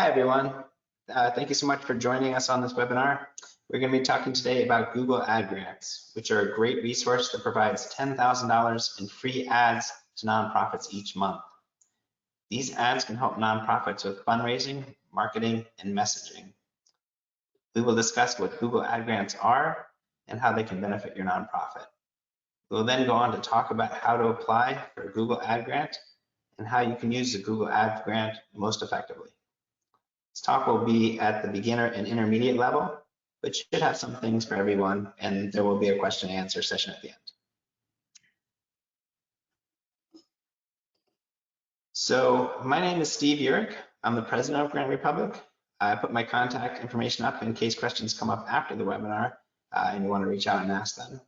Hi, everyone. Thank you so much for joining us on this webinar. We're going to be talking today about Google Ad Grants, which are a great resource that provides $10,000 in free ads to nonprofits each month. These ads can help nonprofits with fundraising, marketing, and messaging. We will discuss what Google Ad Grants are and how they can benefit your nonprofit. We'll then go on to talk about how to apply for a Google Ad Grant and how you can use the Google Ad Grant most effectively. This talk will be at the beginner and intermediate level, but should have some things for everyone, and there will be a question and answer session at the end. So my name is Steve Urich. I'm the president of Grant Republic. I put my contact information up in case questions come up after the webinar and you want to reach out and ask them.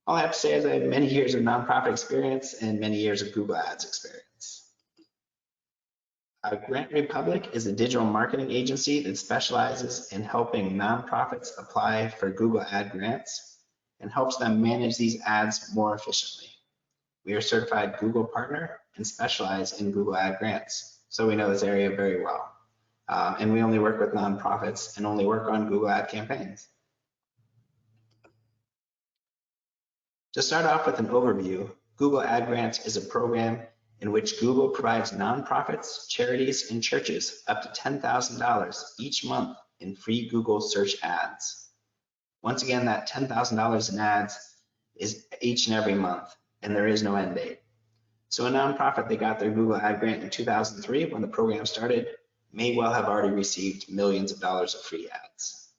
All I have to say is I have many years of nonprofit experience and many years of Google Ads experience. Grant Republic is a digital marketing agency that specializes in helping nonprofits apply for Google Ad Grants and helps them manage these ads more efficiently. We are a certified Google partner and specialize in Google Ad Grants, so we know this area very well. And we only work with nonprofits and only work on Google Ad campaigns. To start off with an overview, Google Ad Grants is a program in which Google provides nonprofits, charities, and churches up to $10,000 each month in free Google search ads. Once again, that $10,000 in ads is each and every month, and there is no end date. So a nonprofit that got their Google Ad Grant in 2003 when the program started may well have already received millions of dollars of free ads.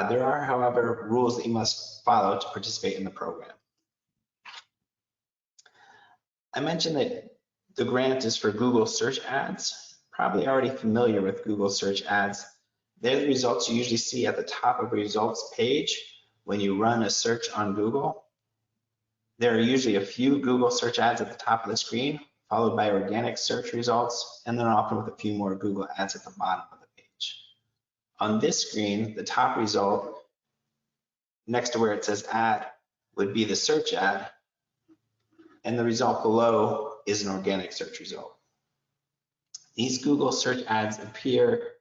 There are, however, rules that you must follow to participate in the program. I mentioned that the grant is for Google search ads. Probably already familiar with Google search ads. They're the results you usually see at the top of a results page when you run a search on Google. There are usually a few Google search ads at the top of the screen, followed by organic search results, and then often with a few more Google ads at the bottom of the page. On this screen, the top result next to where it says ad would be the search ad, and the result below is an organic search result. These Google search ads appear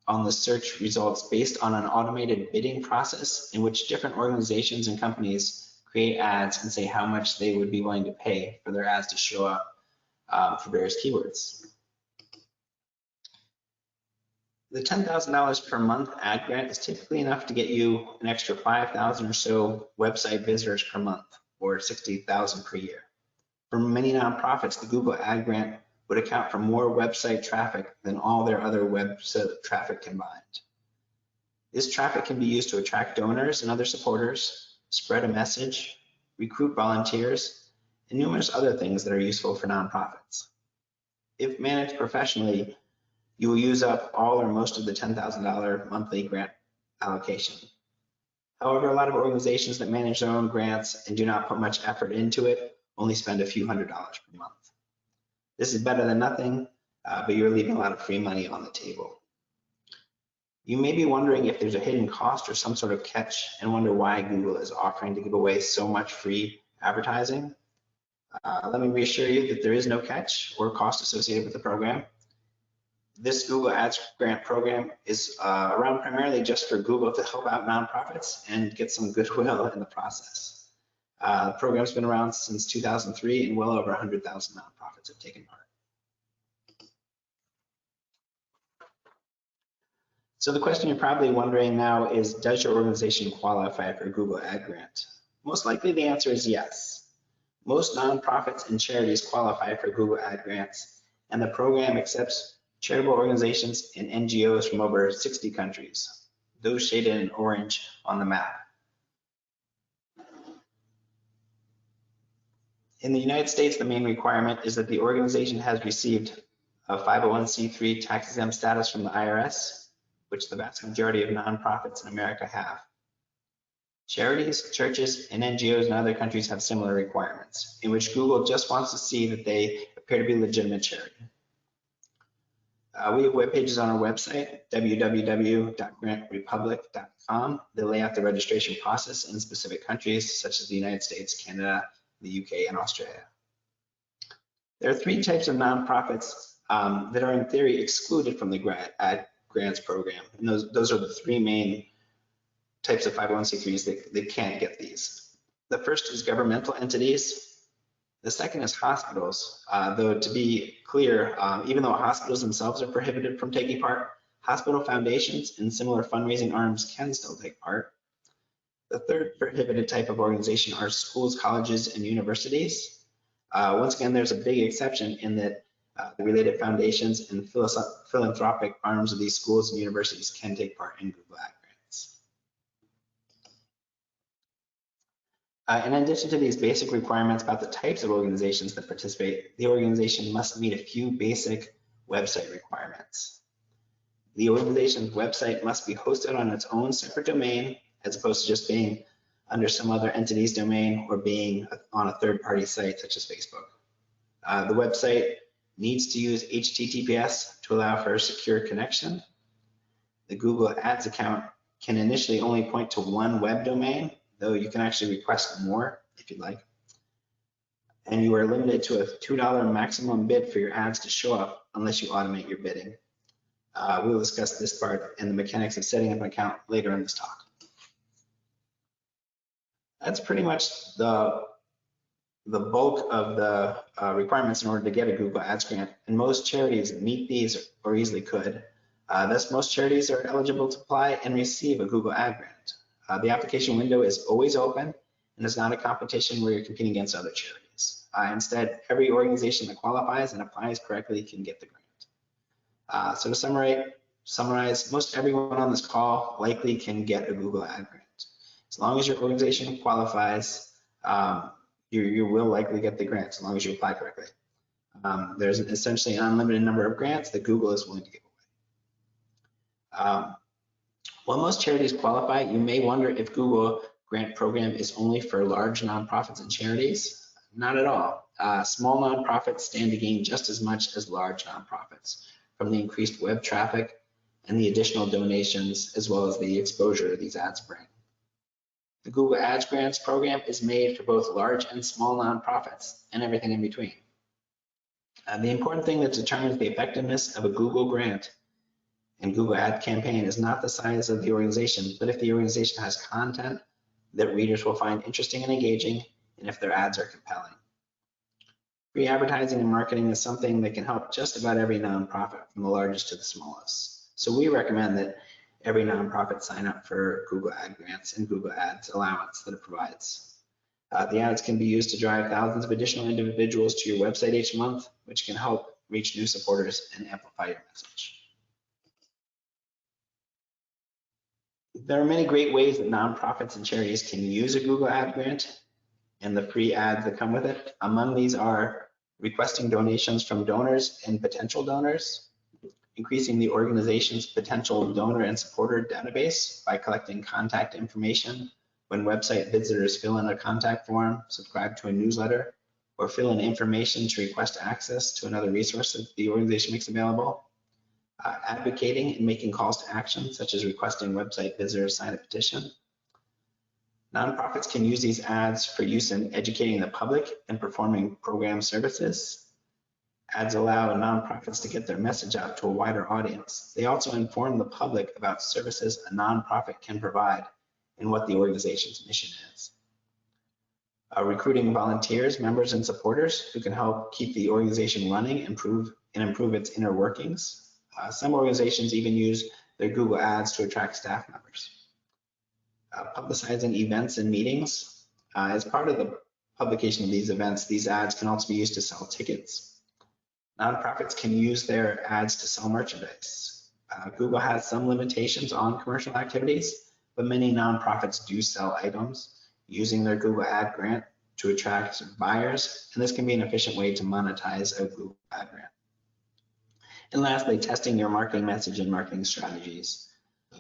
on the search results based on an automated bidding process in which different organizations and companies create ads and say how much they would be willing to pay for their ads to show up for various keywords. The $10,000 per month ad grant is typically enough to get you an extra 5,000 or so website visitors per month, or 60,000 per year. For many nonprofits, the Google Ad Grant would account for more website traffic than all their other website traffic combined. This traffic can be used to attract donors and other supporters, spread a message, recruit volunteers, and numerous other things that are useful for nonprofits. If managed professionally, you will use up all or most of the $10,000 monthly grant allocation. However, a lot of organizations that manage their own grants and do not put much effort into it only spend a few $100s per month. This is better than nothing, but you're leaving a lot of free money on the table. You may be wondering if there's a hidden cost or some sort of catch and wonder why Google is offering to give away so much free advertising. Let me reassure you that there is no catch or cost associated with the program. This Google Ads Grant program is around primarily just for Google to help out nonprofits and get some goodwill in the process. The program's been around since 2003 and well over 100,000 nonprofits have taken part. So the question you're probably wondering now is, does your organization qualify for a Google Ad Grant? Most likely the answer is yes. Most nonprofits and charities qualify for Google Ad Grants, and the program accepts charitable organizations and NGOs from over 60 countries, those shaded in orange on the map. In the United States, the main requirement is that the organization has received a 501c3 tax-exempt status from the IRS, which the vast majority of nonprofits in America have. Charities, churches, and NGOs in other countries have similar requirements, in which Google just wants to see that they appear to be legitimate charity. We have web pages on our website, www.grantrepublic.com. They lay out the registration process in specific countries, such as the United States, Canada, the UK, and Australia. There are three types of nonprofits that are in theory excluded from the ad grants program. And those are the three main types of 501c3s that can't get these. The first is governmental entities. The second is hospitals, though to be clear, even though hospitals themselves are prohibited from taking part, hospital foundations and similar fundraising arms can still take part. The third prohibited type of organization are schools, colleges, and universities. Once again, there's a big exception in that the related foundations and philanthropic arms of these schools and universities can take part in Google Ad Grants. In addition to these basic requirements about the types of organizations that participate, the organization must meet a few basic website requirements. The organization's website must be hosted on its own separate domain, as opposed to just being under some other entity's domain or being on a third-party site such as Facebook. The website needs to use HTTPS to allow for a secure connection. The Google Ads account can initially only point to one web domain, though you can actually request more if you'd like. And you are limited to a $2 maximum bid for your ads to show up unless you automate your bidding. We'll discuss this part and the mechanics of setting up an account later in this talk. That's pretty much the bulk of the requirements in order to get a Google Ads grant, and most charities meet these or easily could. Thus, most charities are eligible to apply and receive a Google Ad grant. The application window is always open and is not a competition where you're competing against other charities. Instead, every organization that qualifies and applies correctly can get the grant. So to summarize, most everyone on this call likely can get a Google Ad grant. As long as your organization qualifies, you will likely get the grant as long as you apply correctly. There's essentially an unlimited number of grants that Google is willing to give away. While most charities qualify, you may wonder if Google grant program is only for large nonprofits and charities. Not at all. Small nonprofits stand to gain just as much as large nonprofits from the increased web traffic and the additional donations, as well as the exposure these ads bring. The Google Ads Grants program is made for both large and small nonprofits and everything in between. The important thing that determines the effectiveness of a Google grant and Google Ad campaign is not the size of the organization, but if the organization has content that readers will find interesting and engaging, and if their ads are compelling. Free advertising and marketing is something that can help just about every nonprofit, from the largest to the smallest. So we recommend that every nonprofit sign up for Google Ad Grants and Google Ads allowance that it provides. The ads can be used to drive thousands of additional individuals to your website each month, which can help reach new supporters and amplify your message. There are many great ways that nonprofits and charities can use a Google Ad Grant and the free ads that come with it. Among these are requesting donations from donors and potential donors, increasing the organization's potential donor and supporter database by collecting contact information when website visitors fill in a contact form, subscribe to a newsletter, or fill in information to request access to another resource that the organization makes available. Advocating and making calls to action, such as requesting website visitors sign a petition. Nonprofits can use these ads for use in educating the public and performing program services. Ads allow nonprofits to get their message out to a wider audience. They also inform the public about services a nonprofit can provide and what the organization's mission is. Recruiting volunteers, members, and supporters who can help keep the organization running and improve its inner workings. Some organizations even use their Google Ads to attract staff members. Publicizing events and meetings. As part of the publication of these events, these ads can also be used to sell tickets. Nonprofits can use their ads to sell merchandise. Google has some limitations on commercial activities, but many nonprofits do sell items using their Google Ad Grant to attract buyers, and this can be an efficient way to monetize a Google Ad Grant. And lastly, testing your marketing message and marketing strategies.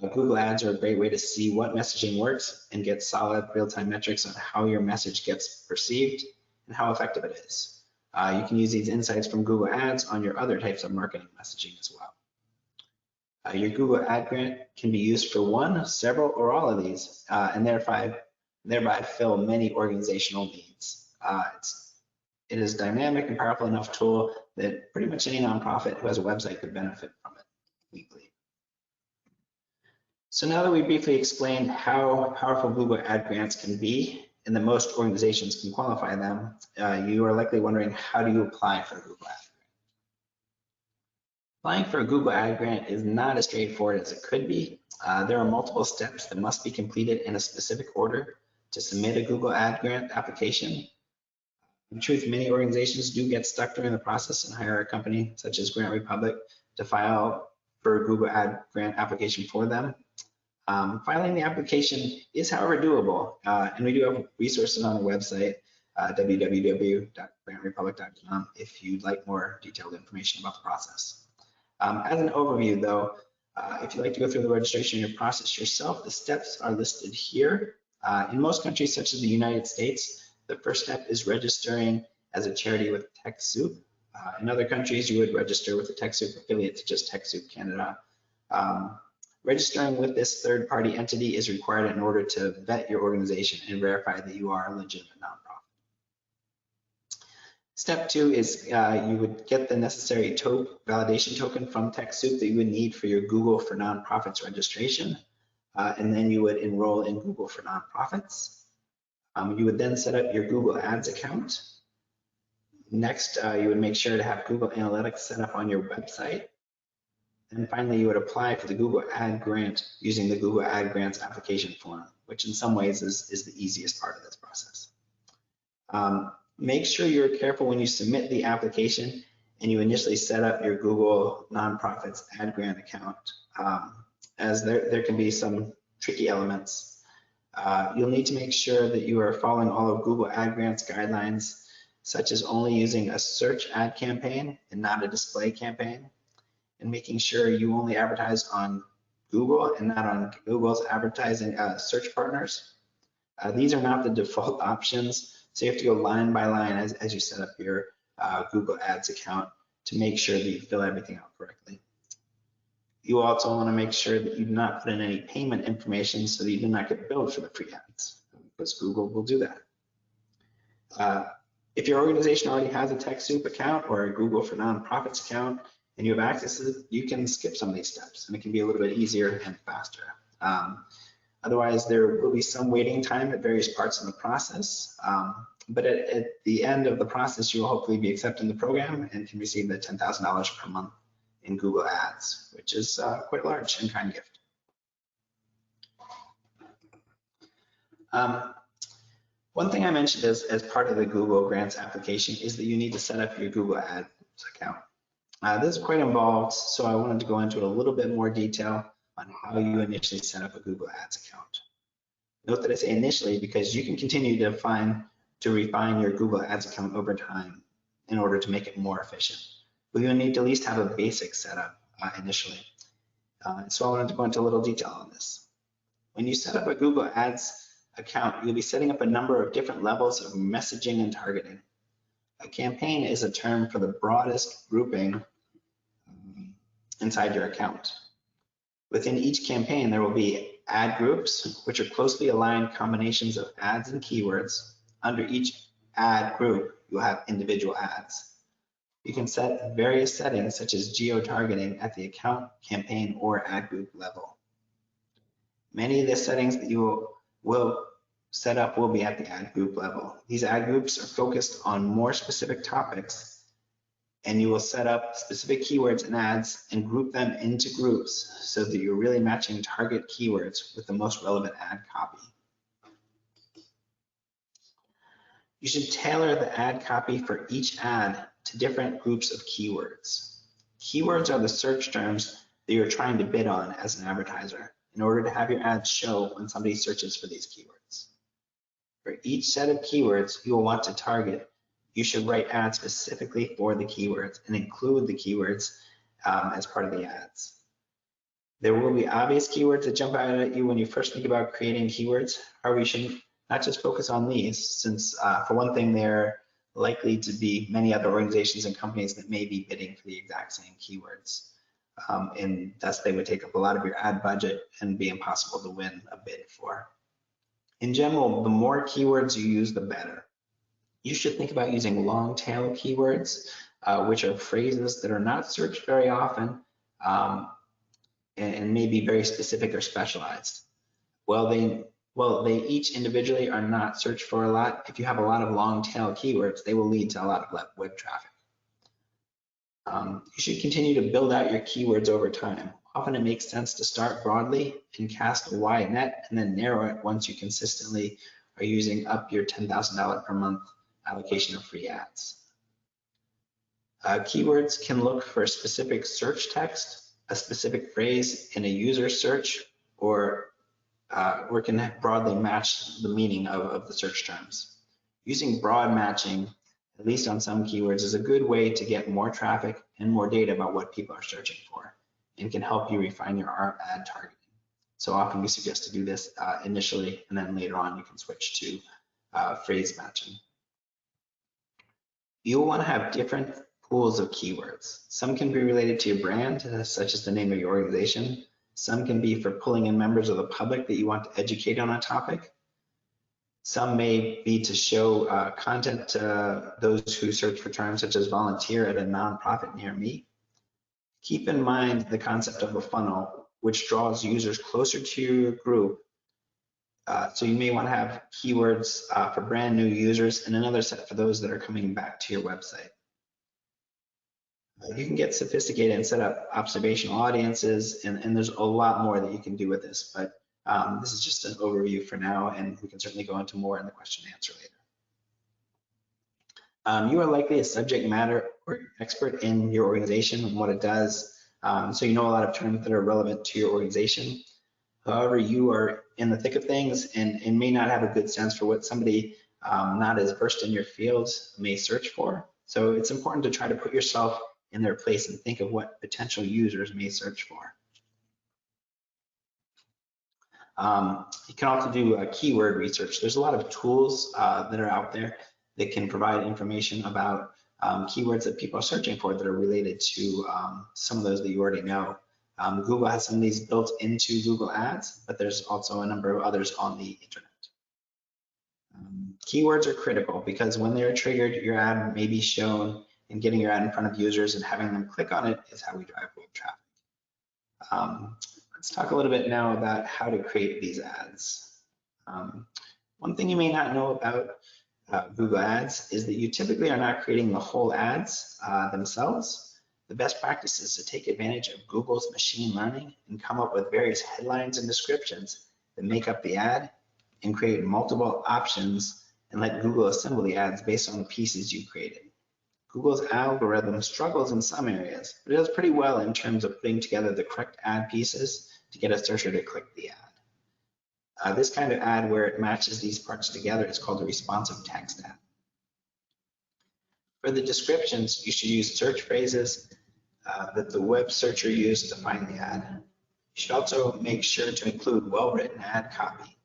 Google Ads are a great way to see what messaging works and get solid real-time metrics on how your message gets perceived and how effective it is. You can use these insights from Google Ads on your other types of marketing messaging as well. Your Google Ad Grant can be used for one, several, or all of these, and thereby fill many organizational needs. It is a dynamic and powerful enough tool that pretty much any nonprofit who has a website could benefit from it weekly. So now that we briefly explained how powerful Google Ad Grants can be and that most organizations can qualify them, you are likely wondering, how do you apply for a Google Ad Grant? Applying for a Google Ad Grant is not as straightforward as it could be. There are multiple steps that must be completed in a specific order to submit a Google Ad Grant application. In truth, many organizations do get stuck during the process and hire a company such as Grant Republic to file for a Google Ad Grant application for them. Filing the application is, however, doable, and we do have resources on our website, www.grantrepublic.com, if you'd like more detailed information about the process. As an overview, though, if you'd like to go through the registration process yourself, the steps are listed here. In most countries, such as the United States, the first step is registering as a charity with TechSoup. In other countries, you would register with a TechSoup affiliate, such as TechSoup Canada. Registering with this third-party entity is required in order to vet your organization and verify that you are a legitimate nonprofit. Step 2 is you would get the necessary validation token from TechSoup that you would need for your Google for Nonprofits registration, and then you would enroll in Google for Nonprofits. You would then set up your Google Ads account. Next, you would make sure to have Google Analytics set up on your website. And finally, you would apply for the Google Ad Grant using the Google Ad Grants application form, which in some ways is the easiest part of this process. Make sure you're careful when you submit the application and you initially set up your Google Nonprofits Ad Grant account, as there can be some tricky elements. You'll need to make sure that you are following all of Google Ad Grants guidelines, such as only using a search ad campaign and not a display campaign, and making sure you only advertise on Google and not on Google's advertising search partners. These are not the default options, so you have to go line by line as you set up your Google Ads account to make sure that you fill everything out correctly. You also want to make sure that you do not put in any payment information so that you do not get billed for the free ads, because Google will do that. If your organization already has a TechSoup account or a Google for Nonprofits account and you have access to it, you can skip some of these steps and it can be a little bit easier and faster. Otherwise, there will be some waiting time at various parts of the process, but at the end of the process, you will hopefully be accepted in the program and can receive the $10,000 per month in Google Ads, which is quite large and kind gift. One thing I mentioned as part of the Google Grants application is that you need to set up your Google Ads account. This is quite involved, so I wanted to go into a little bit more detail on how you initially set up a Google Ads account. Note that I say initially because you can continue to refine your Google Ads account over time in order to make it more efficient. But you'll need to at least have a basic setup initially. So I wanted to go into a little detail on this. When you set up a Google Ads account, you'll be setting up a number of different levels of messaging and targeting. A campaign is a term for the broadest grouping inside your account. Within each campaign, there will be ad groups, which are closely aligned combinations of ads and keywords. Under each ad group, you'll have individual ads. You can set various settings, such as geo-targeting at the account, campaign, or ad group level. Many of the settings that you will set up will be at the ad group level. These ad groups are focused on more specific topics, and you will set up specific keywords and ads and group them into groups so that you're really matching target keywords with the most relevant ad copy. You should tailor the ad copy for each ad to different groups of keywords. Keywords are the search terms that you're trying to bid on as an advertiser in order to have your ads show when somebody searches for these keywords. For each set of keywords you will want to target, you should write ads specifically for the keywords and include the keywords as part of the ads. There will be obvious keywords that jump out at you when you first think about creating keywords. However, you should not just focus on these, since for one thing, they're likely to be many other organizations and companies that may be bidding for the exact same keywords. And thus they would take up a lot of your ad budget and be impossible to win a bid for. In general, the more keywords you use, the better. You should think about using long tail keywords which are phrases that are not searched very often and may be very specific or specialized. Well, they each individually are not searched for a lot. If you have a lot of long tail keywords, they will lead to a lot of web traffic. You should continue to build out your keywords over time. Often it makes sense to start broadly and cast a wide net and then narrow it once you consistently are using up your $10,000 per month allocation of free ads. Keywords can look for a specific search text, a specific phrase in a user search, or can broadly match the meaning of the search terms. Using broad matching, at least on some keywords, is a good way to get more traffic and more data about what people are searching for, and can help you refine your ad targeting. So often we suggest to do this initially, and then later on you can switch to phrase matching. You'll want to have different pools of keywords. Some can be related to your brand, such as the name of your organization. Some can be for pulling in members of the public that you want to educate on a topic. Some may be to show content to those who search for terms such as volunteer at a nonprofit near me. Keep in mind the concept of a funnel, which draws users closer to your group. So you may want to have keywords for brand new users and another set for those that are coming back to your website. You can get sophisticated and set up observational audiences, and there's a lot more that you can do with this, but this is just an overview for now, and we can certainly go into more in the question and answer later. You are likely a subject matter expert in your organization and what it does, so you know a lot of terms that are relevant to your organization. However, you are in the thick of things and may not have a good sense for what somebody not as versed in your field may search for. So it's important to try to put yourself in their place and think of what potential users may search for. You can also do keyword research. There's a lot of tools that are out there that can provide information about keywords that people are searching for that are related to some of those that you already know. Google has some of these built into Google Ads, but there's also a number of others on the internet. Keywords are critical because when they're triggered, your ad may be shown, and getting your ad in front of users and having them click on it is how we drive web traffic. Let's talk a little bit now about how to create these ads. One thing you may not know about Google Ads is that you typically are not creating the whole ads themselves. The best practice is to take advantage of Google's machine learning and come up with various headlines and descriptions that make up the ad and create multiple options and let Google assemble the ads based on the pieces you created. Google's algorithm struggles in some areas, but it does pretty well in terms of putting together the correct ad pieces to get a searcher to click the ad. This kind of ad where it matches these parts together is called a responsive text ad. For the descriptions, you should use search phrases that the web searcher used to find the ad. You should also make sure to include well-written ad copy.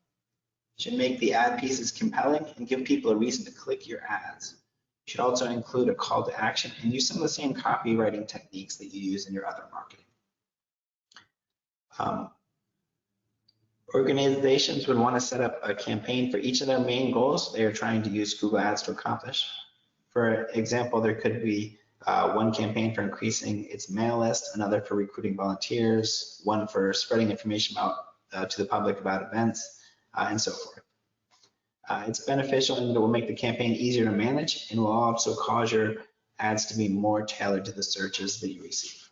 You should make the ad pieces compelling and give people a reason to click your ads. You should also include a call to action and use some of the same copywriting techniques that you use in your other marketing. Organizations would want to set up a campaign for each of their main goals they are trying to use Google Ads to accomplish. For example, there could be one campaign for increasing its mail list, another for recruiting volunteers, one for spreading information about to the public about events, and so forth. It's beneficial and it will make the campaign easier to manage and will also cause your ads to be more tailored to the searches that you receive.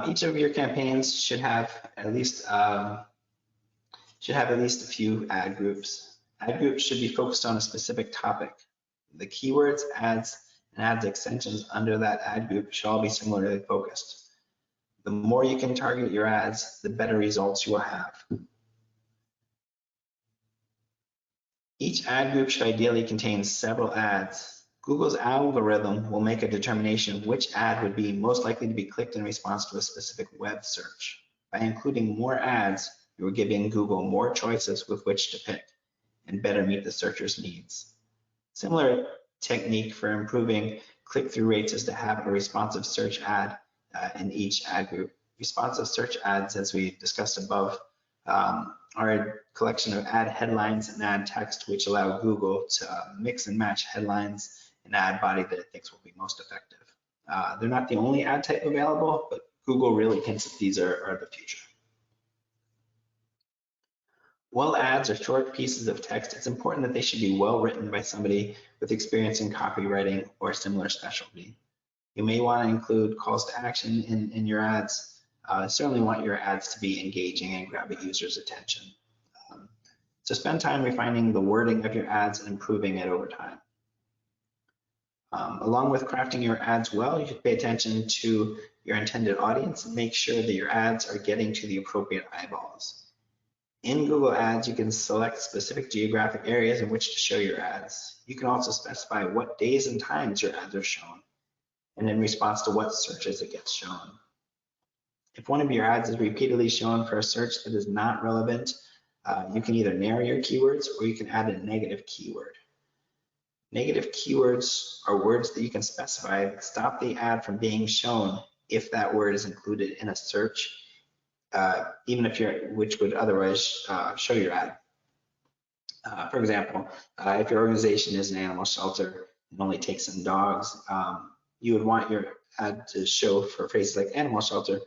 Each of your campaigns should have at least a few ad groups. Ad groups should be focused on a specific topic. The keywords, ads, and ads extensions under that ad group should all be similarly focused. The more you can target your ads, the better results you will have. Each ad group should ideally contain several ads. Google's algorithm will make a determination of which ad would be most likely to be clicked in response to a specific web search. By including more ads, you are giving Google more choices with which to pick and better meet the searcher's needs. Similar technique for improving click-through rates is to have a responsive search ad in each ad group. Responsive search ads, as we discussed above, are collection of ad headlines and ad text, which allow Google to mix and match headlines and ad body that it thinks will be most effective. They're not the only ad type available, but Google really thinks that these are the future. While ads are short pieces of text, it's important that they should be well written by somebody with experience in copywriting or similar specialty. You may want to include calls to action in your ads. Certainly want your ads to be engaging and grab a user's attention. So spend time refining the wording of your ads and improving it over time. Along with crafting your ads well, you should pay attention to your intended audience and make sure that your ads are getting to the appropriate eyeballs. In Google Ads, you can select specific geographic areas in which to show your ads. You can also specify what days and times your ads are shown, and in response to what searches it gets shown. If one of your ads is repeatedly shown for a search that is not relevant, you can either narrow your keywords or you can add a negative keyword. Negative keywords are words that you can specify that stop the ad from being shown if that word is included in a search, even if which would otherwise show your ad. For example, if your organization is an animal shelter and only takes in dogs, you would want your ad to show for phrases like animal shelter,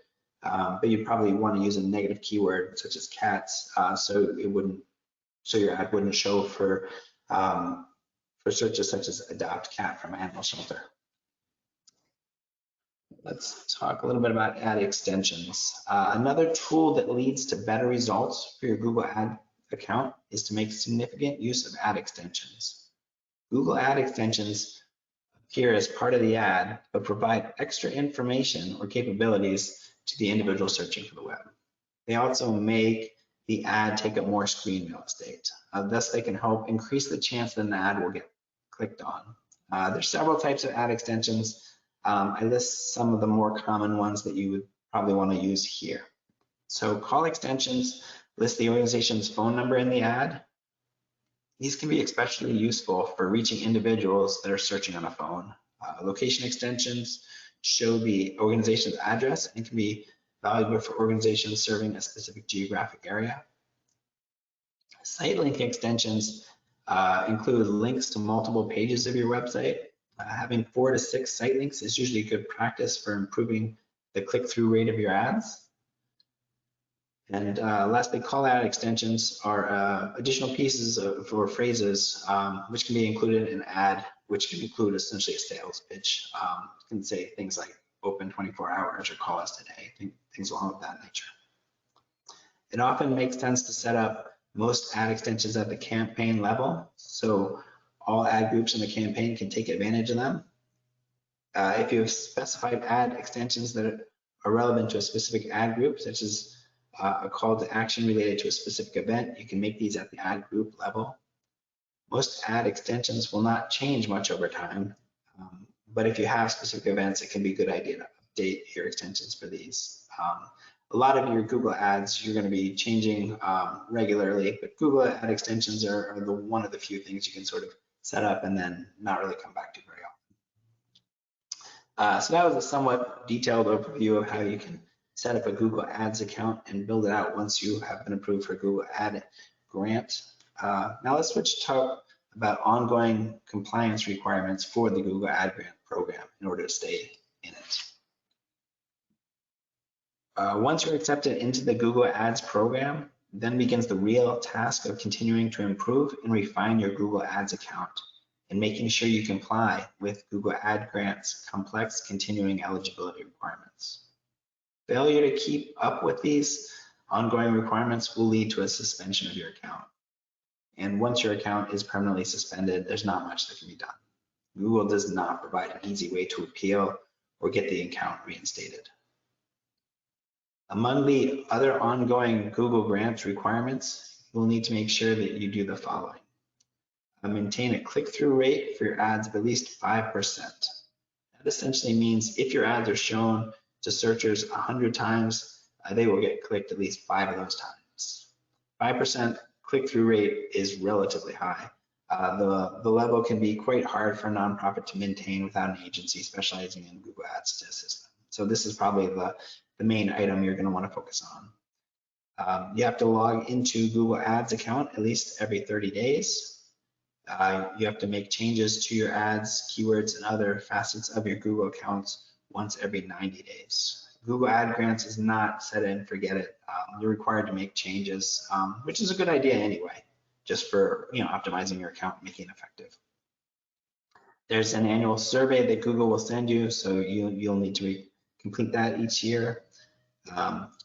but you'd probably want to use a negative keyword such as cats, so your ad wouldn't show for searches such as adopt cat from animal shelter. Let's talk a little bit about ad extensions. Another tool that leads to better results for your Google Ad account is to make significant use of ad extensions. Google Ad extensions appear as part of the ad, but provide extra information or capabilities to the individual searching for the web. They also make the ad take up more screen real estate. Thus, they can help increase the chance that an ad will get clicked on. There's several types of ad extensions. I list some of the more common ones that you would probably want to use here. So call extensions list the organization's phone number in the ad. These can be especially useful for reaching individuals that are searching on a phone. Location extensions show the organization's address and can be valuable for organizations serving a specific geographic area. Site link extensions include links to multiple pages of your website. Having 4 to 6 site links is usually good practice for improving the click-through rate of your ads. And lastly, call out extensions are additional pieces or phrases which can be included in an ad, which can include essentially a sales pitch. You can say things like open 24 hours or call us today, things along with that nature. It often makes sense to set up most ad extensions at the campaign level, so all ad groups in the campaign can take advantage of them. If you have specified ad extensions that are relevant to a specific ad group, such as a call to action related to a specific event, you can make these at the ad group level. Most ad extensions will not change much over time, but if you have specific events, it can be a good idea to update your extensions for these. A lot of your Google ads you're going to be changing regularly, but Google ad extensions are one of the few things you can sort of set up and then not really come back to very often. So that was a somewhat detailed overview of how you can set up a Google Ads account and build it out once you have been approved for Google Ad Grant. Now let's switch to talk about ongoing compliance requirements for the Google Ad Grant program in order to stay in it. Once you're accepted into the Google Ads program, then begins the real task of continuing to improve and refine your Google Ads account and making sure you comply with Google Ad Grant's complex continuing eligibility requirements. Failure to keep up with these ongoing requirements will lead to a suspension of your account. And once your account is permanently suspended, there's not much that can be done. Google does not provide an easy way to appeal or get the account reinstated. Among the other ongoing Google Grants requirements, you'll need to make sure that you do the following. Maintain a click-through rate for your ads of at least 5%. That essentially means if your ads are shown to searchers 100 times, they will get clicked at least 5 of those times. 5% click-through rate is relatively high. The level can be quite hard for a nonprofit to maintain without an agency specializing in Google Ads to assist them. So this is probably the main item you're going to want to focus You have to log into Google Ads account at least every 30 days. You have to make changes to your ads, keywords, and other facets of your Google accounts once every 90 days. Google Ad Grants is not set it and forget it. You're required to make changes, which is a good idea anyway, just for optimizing your account, making it effective. There's an annual survey that Google will send you, so you'll need to complete that each year.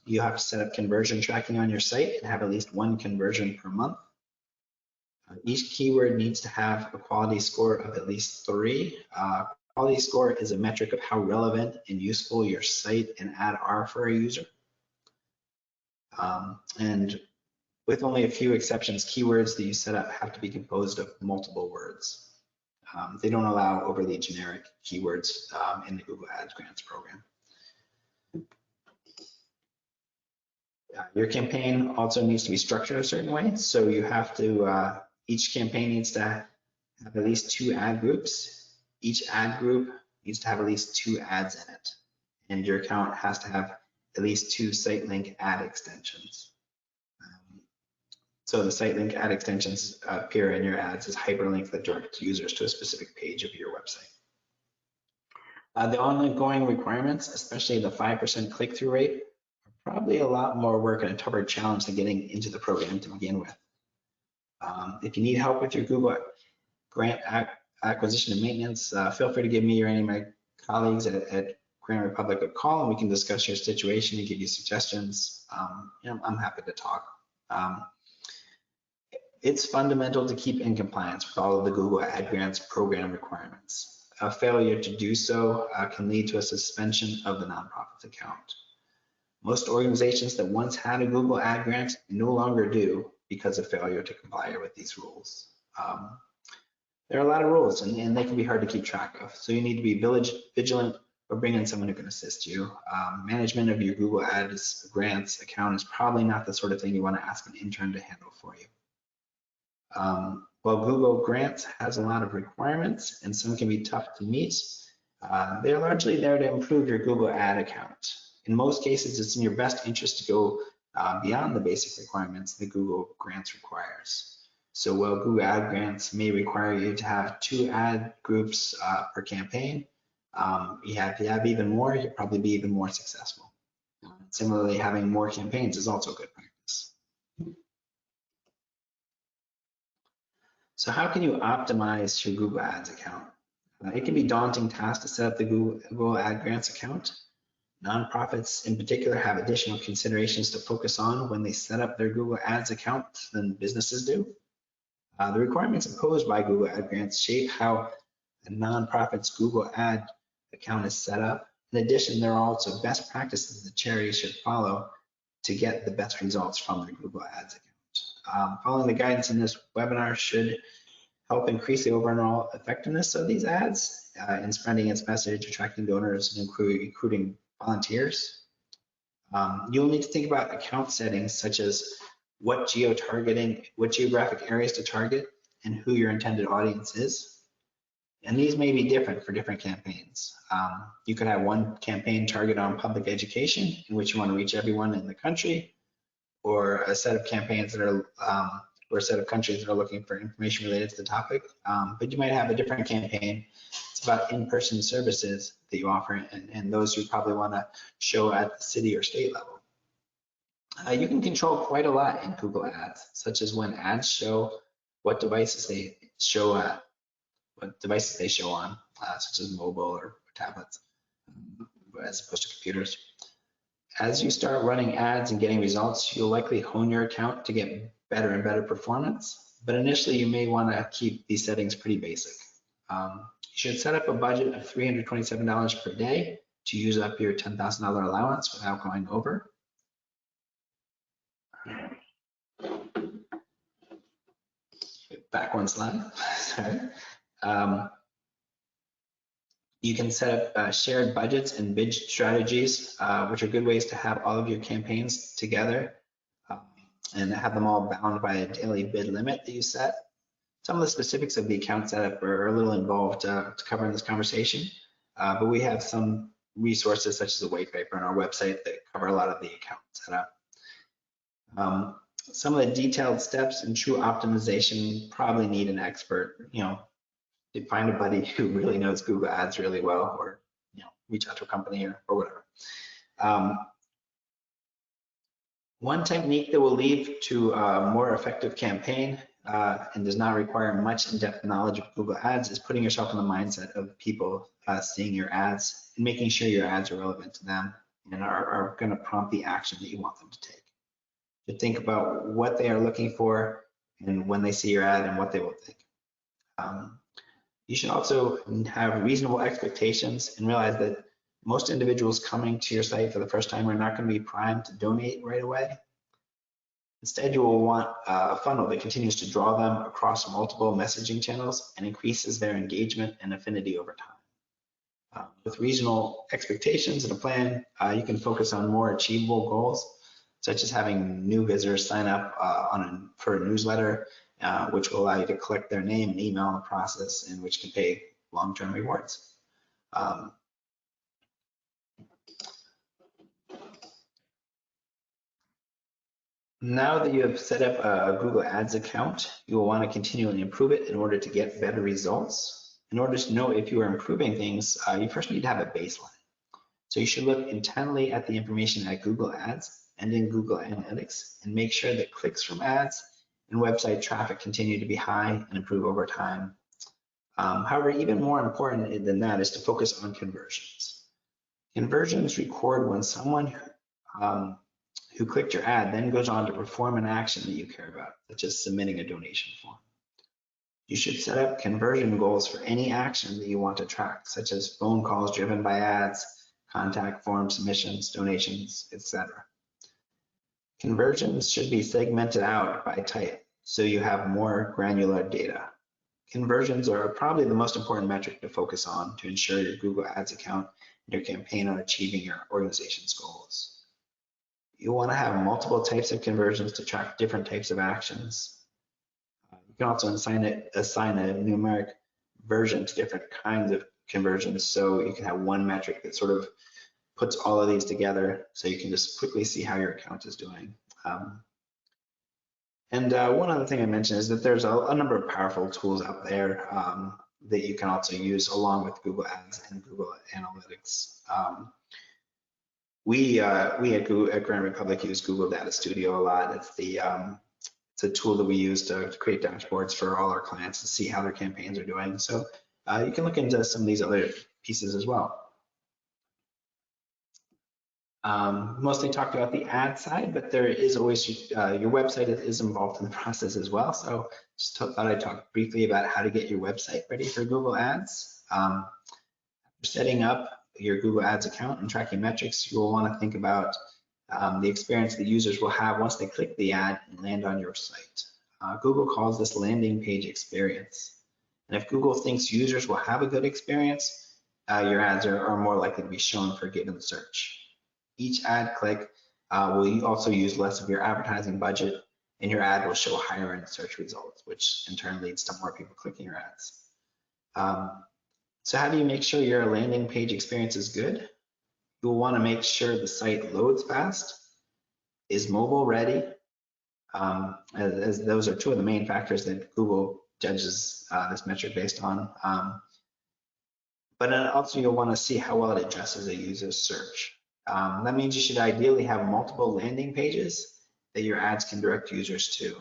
You have to set up conversion tracking on your site and have at least one conversion per month. Each keyword needs to have a quality score of at least 3. Quality score is a metric of how relevant and useful your site and ad are for a user. And with only a few exceptions, keywords that you set up have to be composed of multiple words. They don't allow overly generic keywords in the Google Ads Grants program. Your campaign also needs to be structured a certain way. So you have to, each campaign needs to have at least 2 ad groups. Each ad group needs to have at least 2 ads in it. And your account has to have at least 2 site link ad extensions. So the site link ad extensions appear in your ads as hyperlinks that direct users to a specific page of your website. The ongoing requirements, especially the 5% click-through rate, are probably a lot more work and a tougher challenge than getting into the program to begin with. If you need help with your Google Grant acquisition and maintenance, feel free to give me or any of my colleagues at Grant Republic a call, and we can discuss your situation and give you suggestions. I'm happy to talk. It's fundamental to keep in compliance with all of the Google Ad Grants program requirements. A failure to do so can lead to a suspension of the nonprofit's account. Most organizations that once had a Google Ad Grant no longer do because of failure to comply with these rules. There are a lot of rules and they can be hard to keep track of. So you need to be vigilant or bring in someone who can assist you. Management of your Google Ads Grants account is probably not the sort of thing you want to ask an intern to handle for you. While Google Grants has a lot of requirements and some can be tough to meet, they're largely there to improve your Google Ad account. In most cases, it's in your best interest to go beyond the basic requirements that Google Grants requires. So while Google Ad Grants may require you to have 2 ad groups per campaign, if you have even more, you'll probably be even more successful. Similarly, having more campaigns is also good practice. So how can you optimize your Google Ads account? It can be a daunting task to set up the Google Ad Grants account. Nonprofits in particular have additional considerations to focus on when they set up their Google Ads account than businesses do. The requirements imposed by Google Ad Grants shape how a nonprofit's Google Ad account is set up. In addition, there are also best practices that charities should follow to get the best results from their Google Ads account. Following the guidance in this webinar should help increase the overall effectiveness of these ads in spreading its message, attracting donors, and recruiting volunteers. You'll need to think about account settings such as what geographic areas to target, and who your intended audience is. And these may be different for different campaigns. You could have one campaign target on public education, in which you want to reach everyone in the country, or a set of campaigns that are, or a set of countries that are looking for information related to the topic. But you might have a different campaign. It's about in-person services that you offer, and those you probably want to show at the city or state level. You can control quite a lot in Google Ads, such as when ads show what devices they show on, such as mobile or tablets, as opposed to computers. As you start running ads and getting results, you'll likely hone your account to get better and better performance. But initially, you may want to keep these settings pretty basic. You should set up a budget of $327 per day to use up your $10,000 allowance without going over. Back one slide. Sorry. You can set up shared budgets and bid strategies, which are good ways to have all of your campaigns together and have them all bound by a daily bid limit that you set. Some of the specifics of the account setup are a little involved to cover in this conversation, but we have some resources such as a white paper on our website that cover a lot of the account setup. Some of the detailed steps in true optimization probably need an expert. To find a buddy who really knows Google Ads really well, or reach out to a company or whatever. One technique that will lead to a more effective campaign and does not require much in-depth knowledge of Google Ads is putting yourself in the mindset of people seeing your ads and making sure your ads are relevant to them and are going to prompt the action that you want them to take. To think about what they are looking for and when they see your ad and what they will think. You should also have reasonable expectations and realize that most individuals coming to your site for the first time are not going to be primed to donate right away. Instead, you will want a funnel that continues to draw them across multiple messaging channels and increases their engagement and affinity over time. With reasonable expectations and a plan, you can focus on more achievable goals, such as having new visitors sign up for a newsletter, which will allow you to collect their name and email in the process, and which can pay long-term rewards. Now that you have set up a Google Ads account, you will want to continually improve it in order to get better results. In order to know if you are improving things, you first need to have a baseline. So you should look intently at the information at Google Ads and in Google Analytics and make sure that clicks from ads and website traffic continue to be high and improve over time. However, even more important than that is to focus on conversions. Conversions record when someone who clicked your ad then goes on to perform an action that you care about, such as submitting a donation form. You should set up conversion goals for any action that you want to track, such as phone calls driven by ads, contact form submissions, donations, etc. Conversions should be segmented out by type, so you have more granular data. Conversions are probably the most important metric to focus on to ensure your Google Ads account and your campaign are achieving your organization's goals. You want to have multiple types of conversions to track different types of actions. You can also assign a numeric version to different kinds of conversions, so you can have one metric that sort of puts all of these together, so you can just quickly see how your account is doing. One other thing I mentioned is that there's a number of powerful tools out there that you can also use along with Google Ads and Google Analytics. We at Grand Republic use Google Data Studio a lot. It's a tool that we use to create dashboards for all our clients to see how their campaigns are doing. So you can look into some of these other pieces as well. Mostly talked about the ad side, but there is always your website is involved in the process as well. So just thought I'd talk briefly about how to get your website ready for Google Ads. After setting up your Google Ads account and tracking metrics, you will want to think about the experience that users will have once they click the ad and land on your site. Google calls this landing page experience. And if Google thinks users will have a good experience, your ads are more likely to be shown for a given search. Each ad click will also use less of your advertising budget, and your ad will show higher in search results, which in turn leads to more people clicking your ads. So how do you make sure your landing page experience is good? You'll want to make sure the site loads fast, is mobile ready, as those are two of the main factors that Google judges this metric based on. But also you'll want to see how well it addresses a user's search. That means you should ideally have multiple landing pages that your ads can direct users to,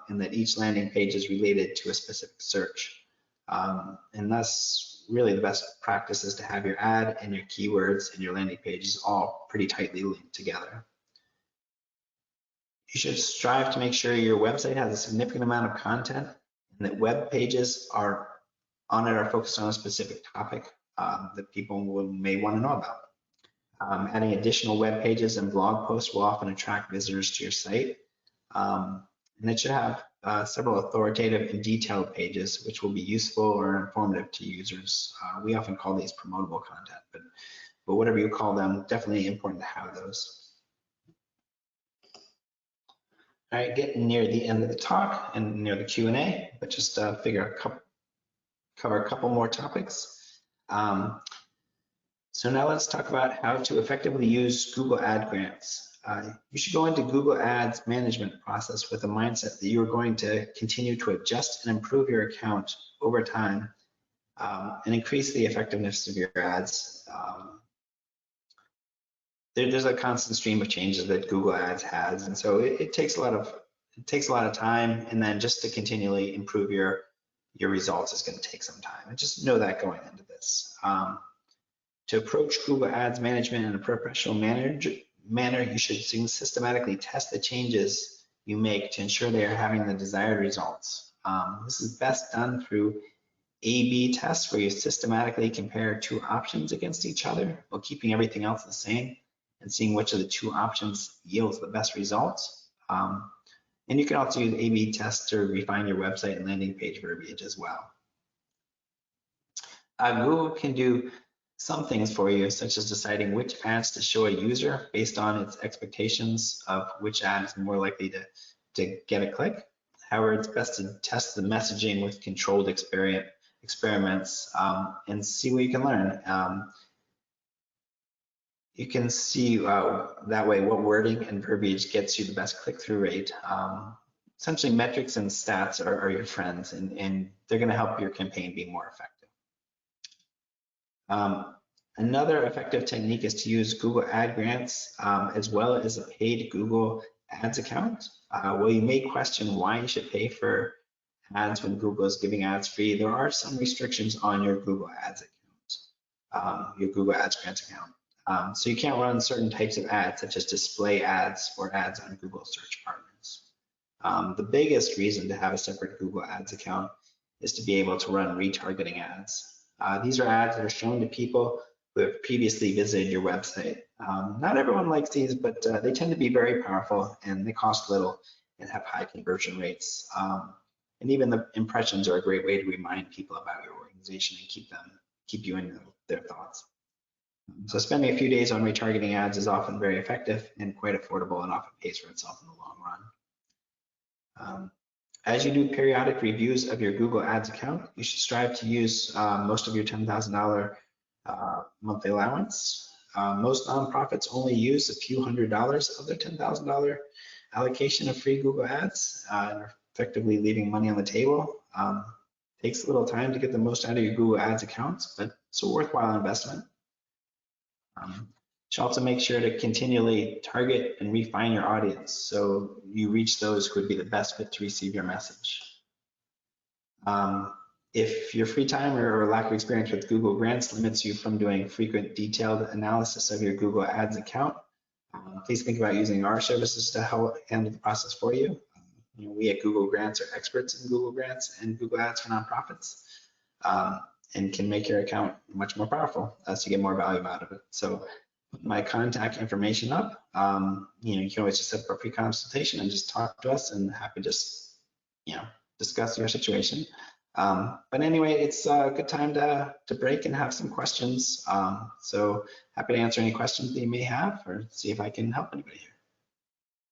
and that each landing page is related to a specific search. And thus, really the best practice is to have your ad and your keywords and your landing pages all pretty tightly linked together. You should strive to make sure your website has a significant amount of content and that web pages are focused on a specific topic that people may want to know about. Adding additional web pages and blog posts will often attract visitors to your site. And it should have several authoritative and detailed pages, which will be useful or informative to users. We often call these promotable content, but whatever you call them, definitely important to have those. All right, getting near the end of the talk and near the Q&A, but just cover a couple more topics. So now let's talk about how to effectively use Google Ad Grants. You should go into Google Ads management process with a mindset that you're going to continue to adjust and improve your account over time and increase the effectiveness of your ads. There's a constant stream of changes that Google Ads has, and so it takes a lot of time, and then just to continually improve your results is going to take some time. And just know that going into this. To approach Google Ads management in a professional manner, you should systematically test the changes you make to ensure they are having the desired results. This is best done through A/B tests, where you systematically compare two options against each other while keeping everything else the same and seeing which of the two options yields the best results. And you can also use A/B tests to refine your website and landing page verbiage as well. Google can do some things for you, such as deciding which ads to show a user based on its expectations of which ad is more likely to get a click. However, it's best to test the messaging with controlled experiments and see what you can learn. You can see that way what wording and verbiage gets you the best click-through rate. Essentially, metrics and stats are your friends, and they're going to help your campaign be more effective. Another effective technique is to use Google Ad Grants as well as a paid Google Ads account. While you may question why you should pay for ads when Google is giving ads free, there are some restrictions on your Google Ads account, your Google Ads Grants account. So you can't run certain types of ads, such as display ads or ads on Google Search Partners. The biggest reason to have a separate Google Ads account is to be able to run retargeting ads. These are ads that are shown to people who have previously visited your website. Not everyone likes these, but they tend to be very powerful, and they cost little and have high conversion rates. And even the impressions are a great way to remind people about your organization and keep you in their thoughts. So spending a few days on retargeting ads is often very effective and quite affordable, and often pays for itself in the long run. As you do periodic reviews of your Google Ads account, you should strive to use most of your $10,000 monthly allowance. Most nonprofits only use a few $100s of their $10,000 allocation of free Google Ads and are effectively leaving money on the table. Takes a little time to get the most out of your Google Ads accounts, but it's a worthwhile investment. You should also make sure to continually target and refine your audience so you reach those who would be the best fit to receive your message. If your free time or lack of experience with Google Grants limits you from doing frequent detailed analysis of your Google Ads account, please think about using our services to help handle the process for you. We at Google Grants are experts in Google Grants and Google Ads for nonprofits, and can make your account much more powerful as you get more value out of it. So put my contact information up. You can always just set up a free consultation and just talk to us, and happy to just discuss your situation. But anyway, it's a good time to break and have some questions. So happy to answer any questions that you may have, or see if I can help anybody here.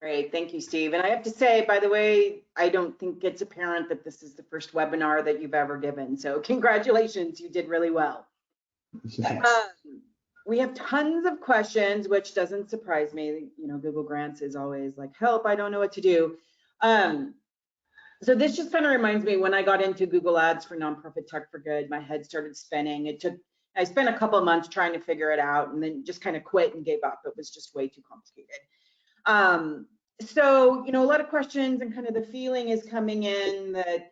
Great, thank you, Steve. And I have to say, by the way, I don't think it's apparent that this is the first webinar that you've ever given. So congratulations, you did really well. Thanks. We have tons of questions, which doesn't surprise me. Google Grants is always like, help, I don't know what to do. So this just kind of reminds me, when I got into Google Ads for Nonprofit Tech for Good, my head started spinning. I spent a couple of months trying to figure it out, and then just kind of quit and gave up. It was just way too complicated. So, a lot of questions, and kind of the feeling is coming in that,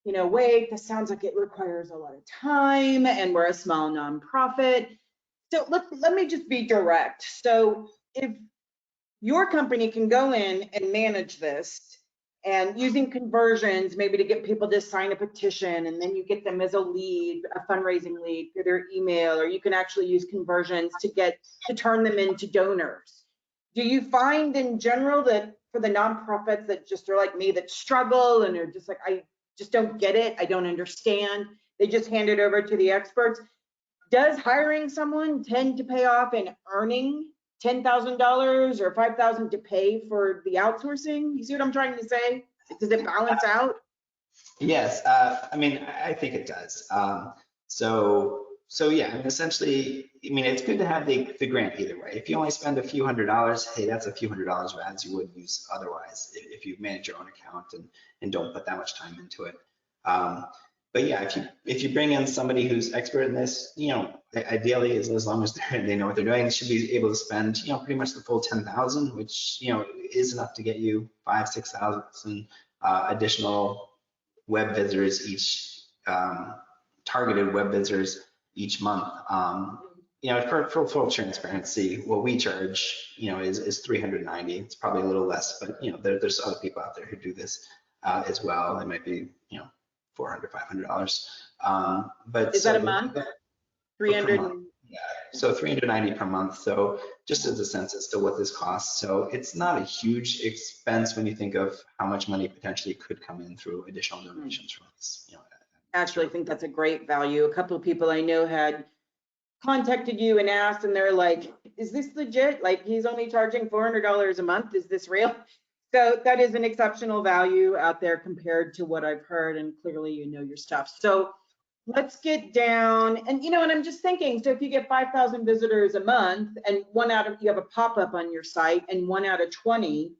wait, this sounds like it requires a lot of time, and we're a small nonprofit. So let me just be direct. So if your company can go in and manage this, and using conversions, maybe to get people to sign a petition, and then you get them as a lead, a fundraising lead for their email, or you can actually use conversions to turn them into donors. Do you find in general that for the nonprofits that just are like me, that struggle and are just like, I just don't get it, I don't understand, they just hand it over to the experts? Does hiring someone tend to pay off in earning $10,000 or $5,000 to pay for the outsourcing? You see what I'm trying to say? Does it balance out? Yes, I think it does. So So yeah, and essentially, I mean, it's good to have the grant either way. If you only spend a few $100s, hey, that's a few $100s of ads you wouldn't use otherwise if you manage your own account and don't put that much time into it. Um, but yeah, if you bring in somebody who's expert in this, ideally, as long as they know what they're doing, they should be able to spend, pretty much the full 10,000, which, is enough to get you 5,000-6,000 additional web visitors each, targeted web visitors each month. For full transparency, what we charge, is 390. It's probably a little less, but there's other people out there who do this as well. It might be, $400-$500. But Is that a month? per 300. month. Yeah, so 390 per month. So just as a sense as to what this costs. So it's not a huge expense when you think of how much money potentially could come in through additional donations from us. Actually, I think that's a great value. A couple of people I know had contacted you and asked, and they're like, is this legit? Like, he's only charging $400 a month. Is this real? So that is an exceptional value out there compared to what I've heard. And clearly, you know your stuff. So let's get down. And, and I'm just thinking, so if you get 5,000 visitors a month and you have a pop-up on your site and 1 out of 20,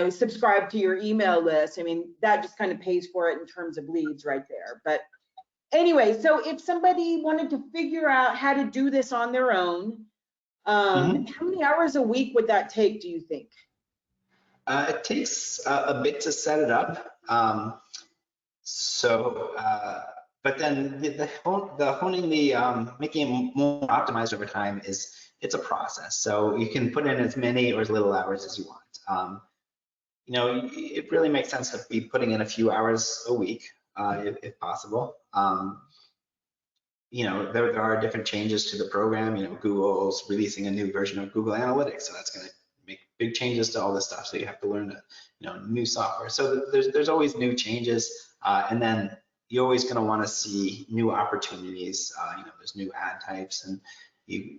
subscribe to your email list. I mean, that just kind of pays for it in terms of leads right there. But anyway, so if somebody wanted to figure out how to do this on their own, how many hours a week would that take, do you think? It takes a bit to set it up. But then the honing making it more optimized over time it's a process. So you can put in as many or as little hours as you want. It really makes sense to be putting in a few hours a week, if possible. There are different changes to the program. Google's releasing a new version of Google Analytics, so that's going to make big changes to all this stuff. So you have to learn new software. So there's always new changes, and then you're always going to want to see new opportunities. There's new ad types, and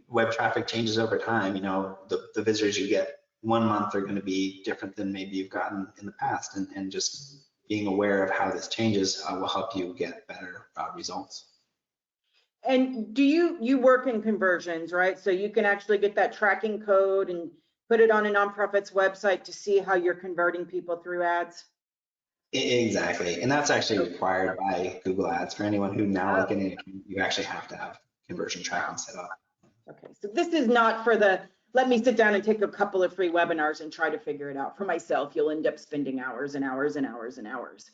web traffic changes over time. The visitors you get one month are going to be different than maybe you've gotten in the past, and just being aware of how this changes will help you get better results. And do you work in conversions, right? So you can actually get that tracking code and put it on a nonprofit's website to see how you're converting people through ads? Exactly. And that's actually required by Google Ads. For anyone who now is getting it, you actually have to have conversion tracking set up. Okay, so this is not for let me sit down and take a couple of free webinars and try to figure it out for myself. You'll end up spending hours and hours and hours and hours.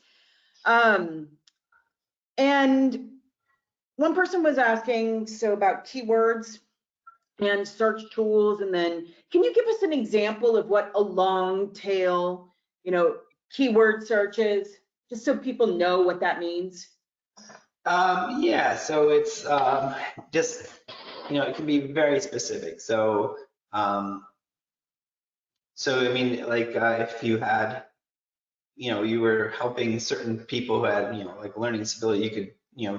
And one person was asking, so about keywords and search tools, and then can you give us an example of what a long tail, keyword search is, just so people know what that means? Yeah, so it's just, it can be very specific. So, I mean, like if you had, you were helping certain people who had, like learning disability, you could,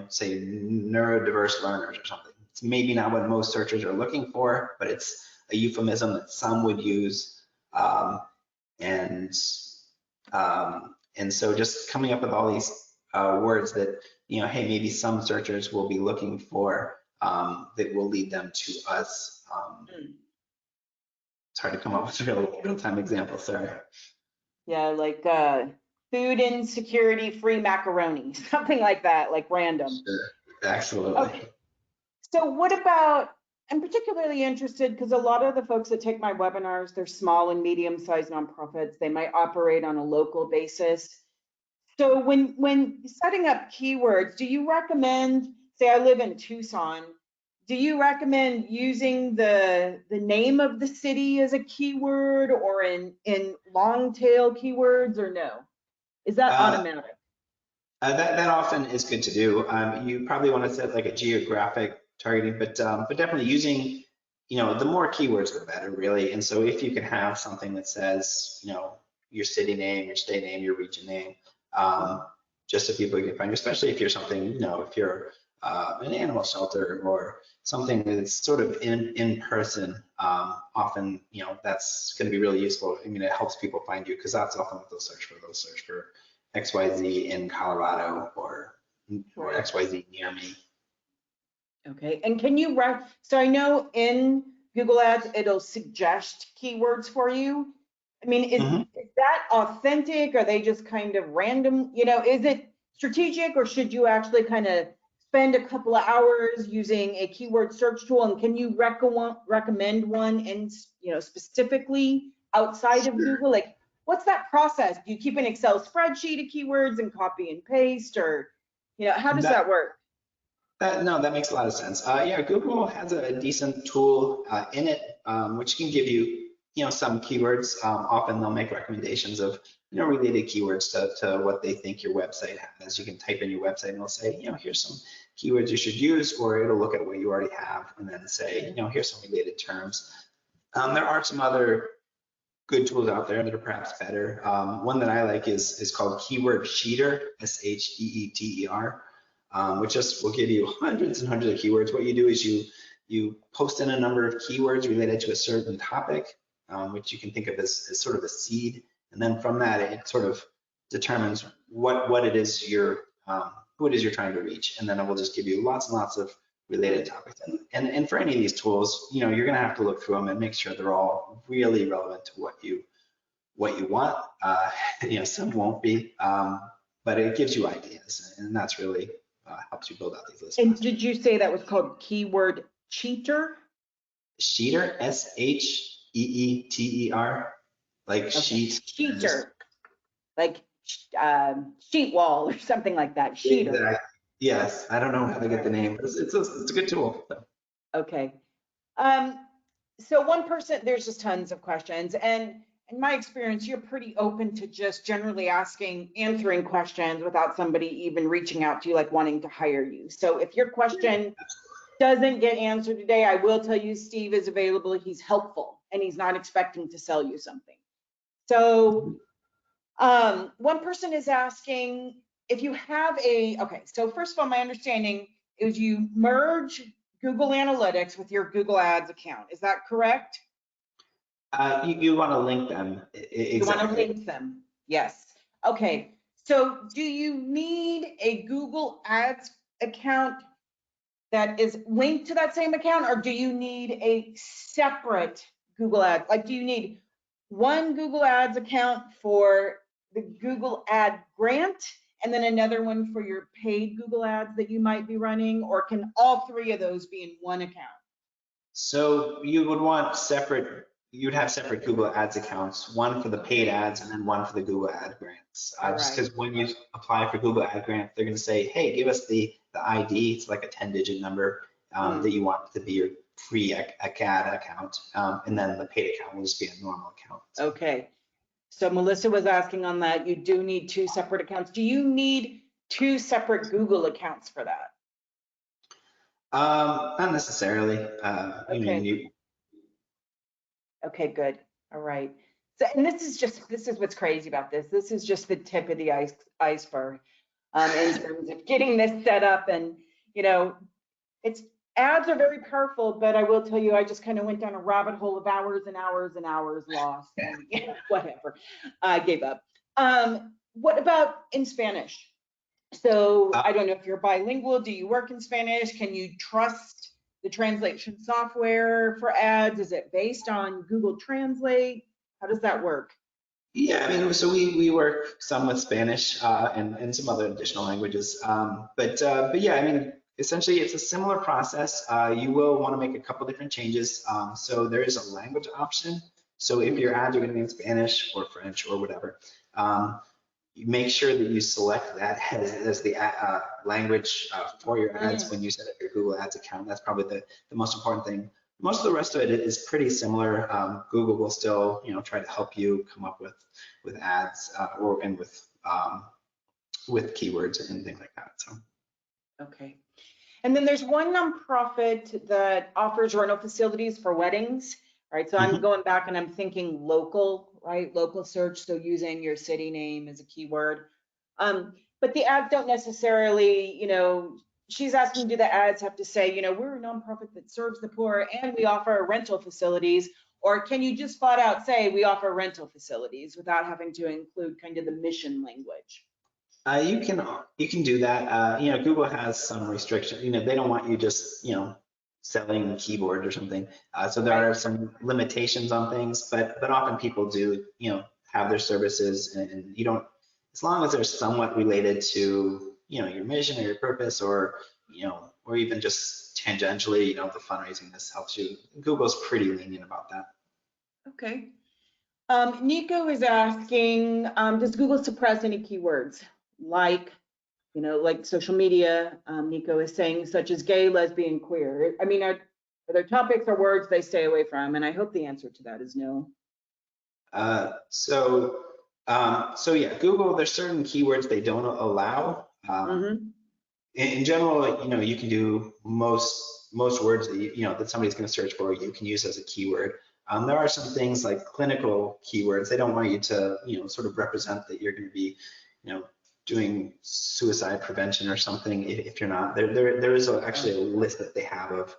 say neurodiverse learners or something. It's maybe not what most searchers are looking for, but it's a euphemism that some would use. And so just coming up with all these words that, hey, maybe some searchers will be looking for that will lead them to us. It's hard to come up with real-time examples, sorry. Yeah, like food insecurity free macaroni, something like that, like random. Sure, absolutely. Okay. So what about, I'm particularly interested because a lot of the folks that take my webinars, they're small and medium-sized nonprofits. They might operate on a local basis. So when setting up keywords, do you recommend, say I live in Tucson, do you recommend using the name of the city as a keyword or in long tail keywords, or no? Is that automatic? That often is good to do. You probably want to set like a geographic targeting, but definitely using, the more keywords the better, really. And so if you can have something that says, your city name, your state name, your region name, just so people can find you, especially if you're something, if you're an animal shelter or something that's sort of in person, often, that's going to be really useful. I mean, it helps people find you because that's often what they'll search for. They'll search for XYZ in Colorado or XYZ near me. Okay, and can you so I know in Google Ads, it'll suggest keywords for you. I mean, Mhm. is that authentic? Are they just kind of random? You know, is it strategic, or should you actually kind of spend a couple of hours using a keyword search tool? And can you recommend one and, you know, specifically outside of Sure. Google? Like, what's that process? Do you keep an Excel spreadsheet of keywords and copy and paste, or, you know, how does That that work? no, that makes a lot of sense. Yeah, Google has a decent tool in it, which can give you, some keywords. Often they'll make recommendations of, related keywords to what they think your website has. You can type in your website and it'll say, here's some keywords you should use, or it'll look at what you already have and then say, here's some related terms. There are some other good tools out there that are perhaps better. One that I like is called Keyword Sheeter, Sheeter, which just will give you hundreds and hundreds of keywords. What you do is you post in a number of keywords related to a certain topic, which you can think of as sort of a seed, and then from that it sort of determines what it is who it is you're trying to reach, and then it will just give you lots and lots of related topics. And for any of these tools, you're going to have to look through them and make sure they're all really relevant to what you want. Some won't be, but it gives you ideas, and that's really helps you build out these lists And faster. did you say that was called Keyword Cheater? Sheeter, Sheeter, like Okay, sheet. Just Cheater, like sheet wall or something like that, Cheater. exactly. Yes, I don't know how to get the name, but it's a good tool. Okay. Um, so one person, there's just tons of questions, and in my experience, you're pretty open to just generally answering questions without somebody even reaching out to you, like wanting to hire you. So if your question doesn't get answered today, I will tell you Steve is available. He's helpful and he's not expecting to sell you something. So one person is asking if you have okay, so first of all, my understanding is you merge Google Analytics with your Google Ads account. Is that correct? You want to link them, You want to exactly. link them? Yes. Okay, so do you need a Google Ads account that is linked to that same account, or do you need a separate Google Ads? Like, do you need one Google Ads account for the Google Ad grant and then another one for your paid Google Ads that you might be running, or can all three of those be in one account? So you'd have separate Google Ads accounts, one for the paid ads and then one for the Google Ad grants. All Just right. because when you apply for Google Ad grant, they're going to say, hey, give us the ID. It's like a 10-digit number that you want to be your free ad account. And then the paid account will just be a normal account. Okay. So Melissa was asking on that, you do need two separate accounts. Do you need two separate Google accounts for that? Not necessarily. Okay. Okay, good. All right. So, and this is what's crazy about this. This is just the tip of the iceberg in terms of getting this set up. And, you know, it's ads are very powerful, but I will tell you, I just kind of went down a rabbit hole of hours and hours and hours lost and whatever. I gave up. What about in Spanish? So Uh, I don't know if you're bilingual. Do you work in Spanish? Can you trust the translation software for ads? Is it based on Google Translate? How does that work? Yeah, I mean, so we work some with Spanish and some other additional languages. But yeah, I mean, essentially it's a similar process. You will want to make a couple different changes. So there is a language option. So if your ads are going to be in Spanish or French or whatever, you make sure that you select that as the language for your ads when you set up your Google Ads account. That's probably the most important thing. Most of the rest of it is pretty similar. Google will still, try to help you come up with ads and with keywords and things like that. So. Okay. And then there's one nonprofit that offers rental facilities for weddings, right? So I'm Mhm. going back and I'm thinking local, right? Local search, so using your city name as a keyword. But the ads don't necessarily, she's asking, do the ads have to say, we're a nonprofit that serves the poor and we offer rental facilities? Or can you just flat out say we offer rental facilities without having to include kind of the mission language? You can do that. Google has some restrictions. They don't want you just selling keyboards or something. So there Right. are some limitations on things, but often people do have their services, and you don't, as long as they're somewhat related to your mission or your purpose, or even just tangentially, the fundraising this helps you. Google's pretty lenient about that. Okay. Nico is asking, does Google suppress any keywords like, like social media? Nico is saying such as gay, lesbian, queer. I mean, are there topics or words they stay away from? And I hope the answer to that is no. So yeah, Google, there's certain keywords they don't allow. Mm-hmm. In general, you can do most words that that somebody's going to search for, you can use as a keyword. There are some things like clinical keywords. They don't want you to, sort of represent that you're going to be, doing suicide prevention or something. If you're not, there is actually a list that they have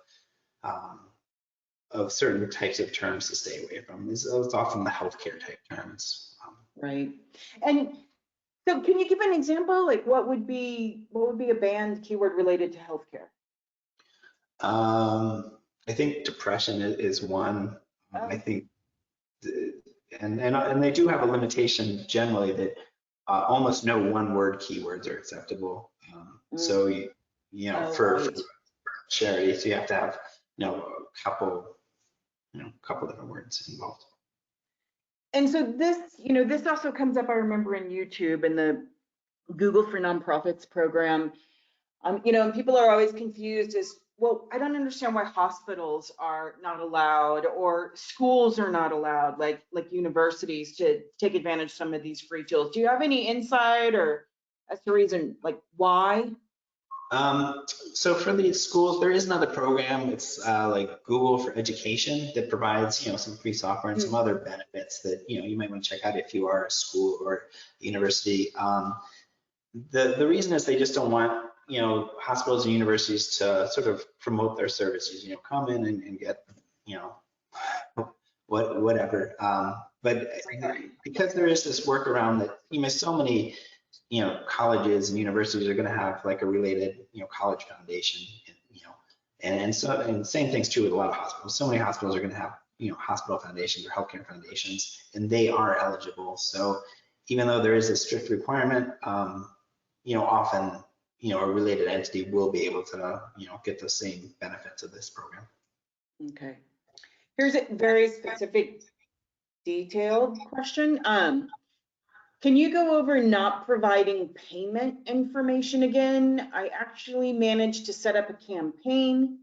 of certain types of terms to stay away from. It's often the healthcare type terms. Right. And so can you give an example? Like what would be a banned keyword related to healthcare? I think depression is one. I Oh, think, and they do have a limitation generally that almost no one-word keywords are acceptable. So oh, for right. charities, you have to have a couple different words involved. And so this also comes up, I remember in YouTube in the Google for Nonprofits program. And people are always confused as, well, I don't understand why hospitals are not allowed or schools are not allowed, like universities, to take advantage of some of these free tools. Do you have any insight or as to reason, like why? So for the schools, there is another program. It's like Google for Education that provides, some free software and some other benefits that, you might want to check out if you are a school or a university. The reason is they just don't want, hospitals and universities to sort of promote their services, come in and get, whatever. But because there is this workaround that, so many colleges and universities are going to have like a related, college foundation, and same thing's true with a lot of hospitals. So many hospitals are going to have, hospital foundations or healthcare foundations, and they are eligible. So even though there is a strict requirement, often, a related entity will be able to, get the same benefits of this program. Okay. Here's a very specific, detailed question. Can you go over not providing payment information again? I actually managed to set up a campaign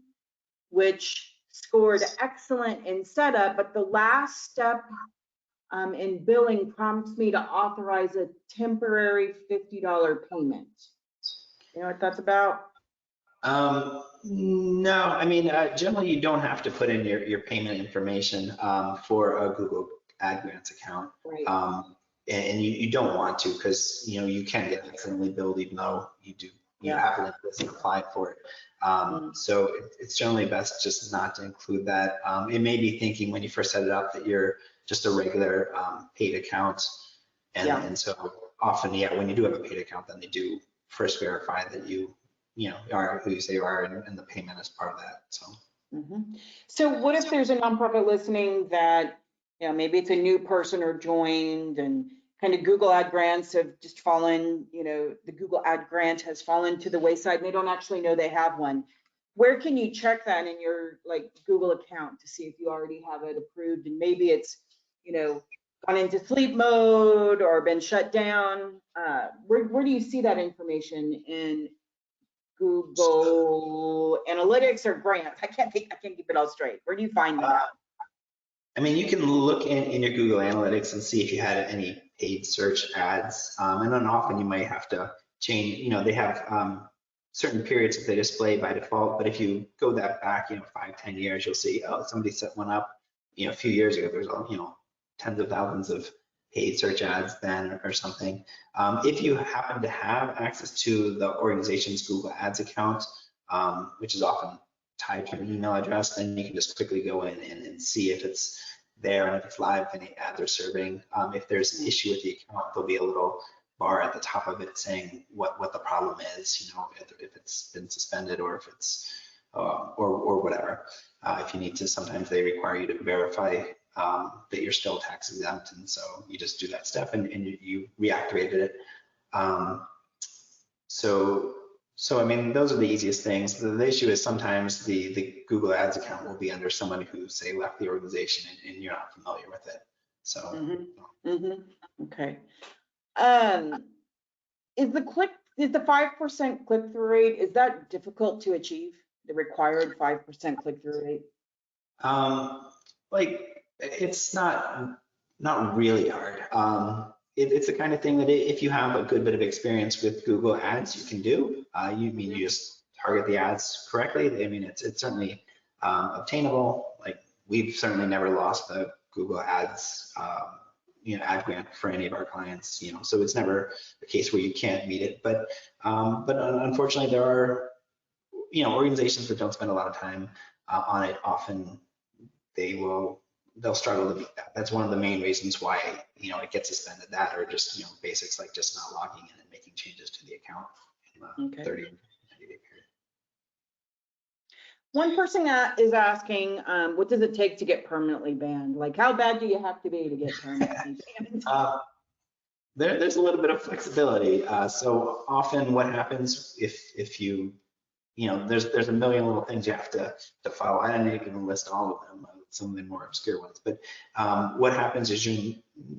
which scored excellent in setup, but the last step in billing prompts me to authorize a temporary $50 payment. You know what that's about? No, I mean, generally you don't have to put in your payment information for a Google Ad Grants account. Right. And you don't want to, because you can get accidentally billed even though you have an interest and applied for it. So it's generally best just not to include that. It may be thinking when you first set it up that you're just a regular paid account, and so often, when you do have a paid account, then they do first verify that you are who you say you are, and the payment is part of that. So. So what if there's a nonprofit listening that, maybe it's a new person or joined, and kind of Google Ad Grants have just fallen, the Google Ad Grant has fallen to the wayside and they don't actually know they have one. Where can you check that in your Google account to see if you already have it approved, and maybe it's, gone into sleep mode or been shut down? Where do you see that information in Google Analytics or grants? I can't keep it all straight. Where do you find that? I mean, you can look in your Google Analytics and see if you had any paid search ads. And then often you might have to change, they have certain periods that they display by default. But if you go that back, 5-10 years, you'll see, oh, somebody set one up, a few years ago. There's, tens of thousands of paid search ads then or something. If you happen to have access to the organization's Google Ads account, which is often tied to your email address, then you can just quickly go in and see if it's there and if it's live, any ads are serving. If there's an issue with the account, there'll be a little bar at the top of it saying what the problem is, you know, if it's been suspended or if it's, or whatever. If you need to, sometimes they require you to verify that you're still tax exempt. And so you just do that step and you reactivated it. So I mean, those are the easiest things. The issue is sometimes the Google Ads account will be under someone who, say, left the organization and you're not familiar with it. So. Okay. Is the 5% click-through rate, is that difficult to achieve? The required 5% click-through rate? Like, it's not really hard. It's the kind of thing that if you have a good bit of experience with Google Ads, you can do. You just target the ads correctly. I mean, it's certainly obtainable. Like, we've certainly never lost the Google Ads ad grant for any of our clients. So it's never a case where you can't meet it. But unfortunately, there are organizations that don't spend a lot of time on it. Often they'll struggle to meet that. That's one of the main reasons why it gets suspended. That, or just basics like just not logging in and making changes to the account in the 30 or 90 day period. One person is asking, what does it take to get permanently banned? Like, how bad do you have to be to get permanently banned? There's a little bit of flexibility. So often what happens if you there's a million little things you have to follow. I didn't even list all of them, some of the more obscure ones. But what happens is you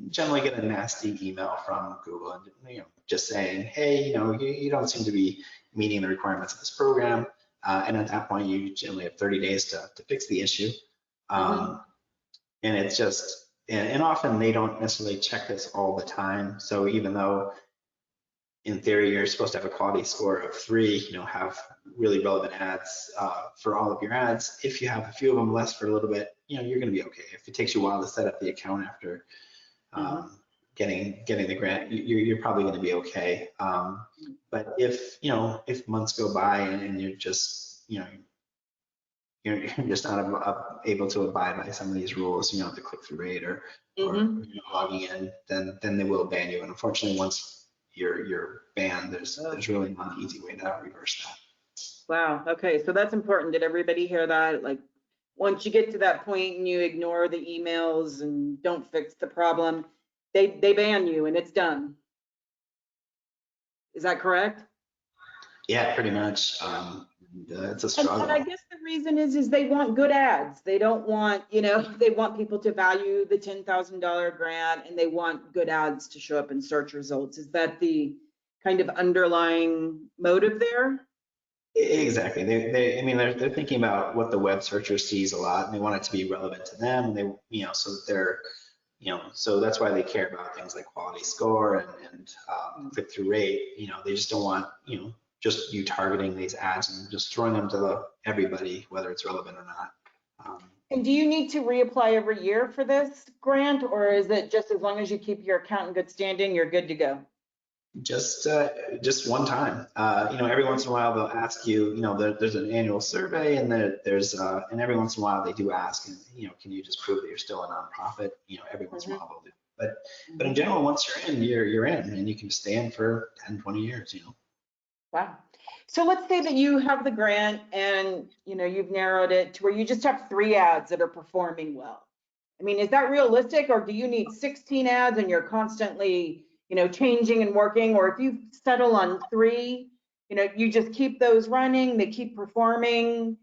generally get a nasty email from Google, and just saying, hey, you don't seem to be meeting the requirements of this program. And at that point, you generally have 30 days to fix the issue. And it's just, and often they don't necessarily check this all the time. So even though in theory, you're supposed to have a quality score of 3, have really relevant ads for all of your ads. If you have a few of them less for a little bit, you're going to be okay. If it takes you a while to set up the account after getting the grant, you're probably going to be okay. But if months go by and you're just, you're just not able to abide by some of these rules, the click-through rate or logging in, then they will ban you. And unfortunately, once you're banned, there's really not an easy way to reverse that. Wow. Okay. So that's important. Did everybody hear that? Like, once you get to that point and you ignore the emails and don't fix the problem, they ban you and it's done. Is that correct? Yeah, pretty much. It's a struggle. And I guess the reason is they want good ads. They don't want, they want people to value the $10,000 grant, and they want good ads to show up in search results. Is that the kind of underlying motive there? Exactly. They're thinking about what the web searcher sees a lot, and they want it to be relevant to them. And they, so that they're, so that's why they care about things like quality score and click-through rate. They just don't want, just you targeting these ads and just throwing them to everybody, whether it's relevant or not. And do you need to reapply every year for this grant, or is it just as long as you keep your account in good standing, you're good to go? Just one time. Every once in a while they'll ask you. There's an annual survey, and there's and every once in a while they do ask, and can you just prove that you're still a nonprofit? Every once in a while they'll do. But in general, once you're in, you're in, and you can stay in for 10, 20 years. Wow. So let's say that you have the grant and you've narrowed it to where you just have 3 ads that are performing well. I mean, is that realistic, or do you need 16 ads and you're constantly changing and working? Or if you settle on 3, you just keep those running, they keep performing,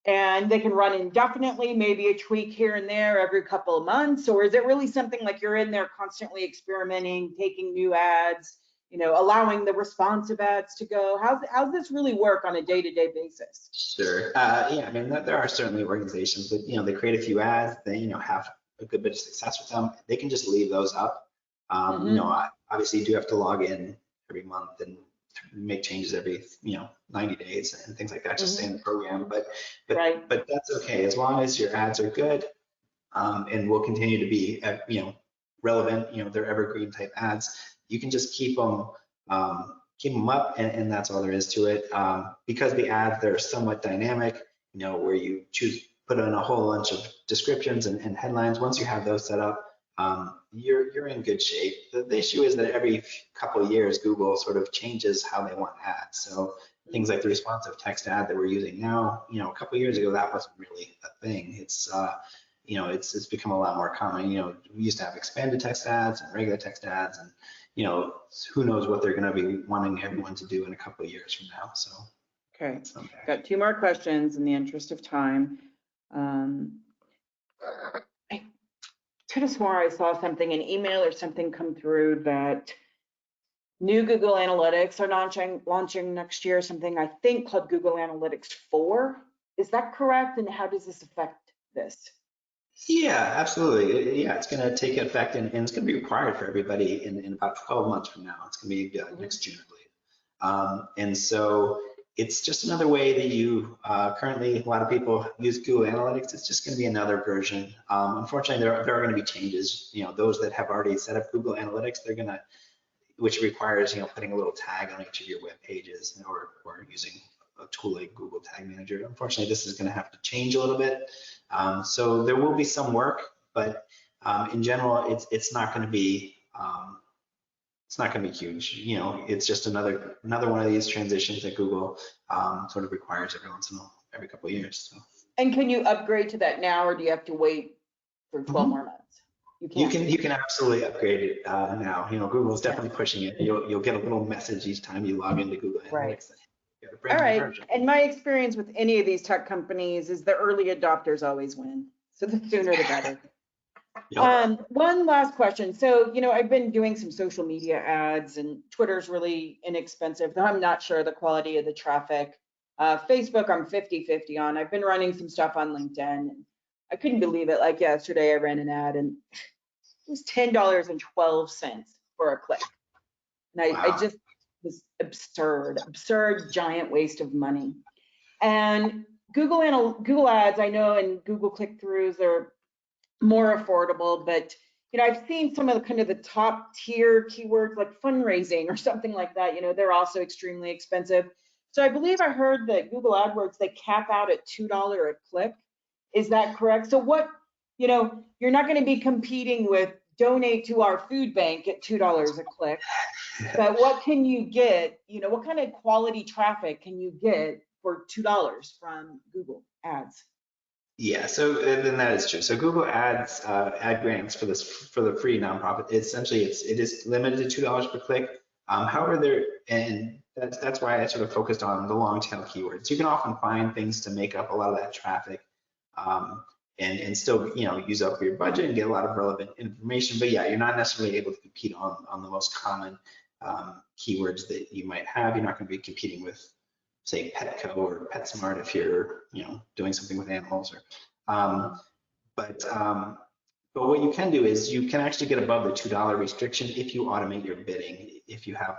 and they can run indefinitely, maybe a tweak here and there every couple of months? Or is it really something like you're in there constantly experimenting, taking new ads, allowing the responsive ads to go? How's this really work on a day-to-day basis? Sure. Yeah, there are certainly organizations that, they create a few ads, they, have a good bit of success with them. They can just leave those up. Obviously you do have to log in every month and make changes every, 90 days and things like that, just stay in the program. But that's okay, as long as your ads are good and will continue to be, relevant, they're evergreen type ads. You can just keep them up, and that's all there is to it. Because the ads, they're somewhat dynamic, where you put in a whole bunch of descriptions and headlines. Once you have those set up, you're in good shape. The issue is that every couple of years, Google sort of changes how they want ads. So things like the responsive text ad that we're using now, a couple of years ago, that wasn't really a thing. It's become a lot more common. We used to have expanded text ads and regular text ads, and who knows what they're going to be wanting everyone to do in a couple of years from now. So. Okay, got 2 more questions in the interest of time. I could have swore I saw something, an email or something come through that new Google Analytics are launching next year, something I think called Google Analytics 4. Is that correct? And how does this affect this? Yeah, absolutely. Yeah, it's going to take effect and it's going to be required for everybody in about 12 months from now. It's going to be next June, I believe. And so it's just another way that you currently, a lot of people use Google Analytics. It's just going to be another version. Unfortunately, there are going to be changes. Those that have already set up Google Analytics, they're going to, which requires, putting a little tag on each of your web pages or using a tool like Google Tag Manager. Unfortunately, this is going to have to change a little bit. So there will be some work, but in general, it's not going to be huge. It's just another one of these transitions that Google sort of requires every couple of years. So. And can you upgrade to that now, or do you have to wait for 12 more months? You can absolutely upgrade it now. Google's definitely pushing it. You'll get a little message each time you log into Google Analytics. Right. All right. And my experience with any of these tech companies is the early adopters always win. So the sooner the better. Yep. One last question. So, I've been doing some social media ads, and Twitter's really inexpensive, though I'm not sure the quality of the traffic. Facebook, I'm 50-50 on. I've been running some stuff on LinkedIn. I couldn't believe it. Like yesterday, I ran an ad and it was $10.12 for a click. And wow. I just was absurd, giant waste of money. And Google ads, I know, and Google click-throughs are more affordable, but I've seen some of the top tier keywords like fundraising or something like that. They're also extremely expensive. So I believe I heard that Google AdWords, they cap out at $2 a click. Is that correct? So what, you're not going to be competing with donate to our food bank at $2 a click, but what can you get, what kind of quality traffic can you get for $2 from Google ads? Yeah, so then that is true. So Google Ads ad grants for the free nonprofit, essentially it is limited to $2 per click. However, that's why I sort of focused on the long tail keywords. You can often find things to make up a lot of that traffic and still use up your budget and get a lot of relevant information. But yeah, you're not necessarily able to compete on the most common keywords that you might have. You're not going to be competing with, say, Petco or PetSmart if you're doing something with animals. But what you can do is you can actually get above the $2 restriction if you automate your bidding. If you have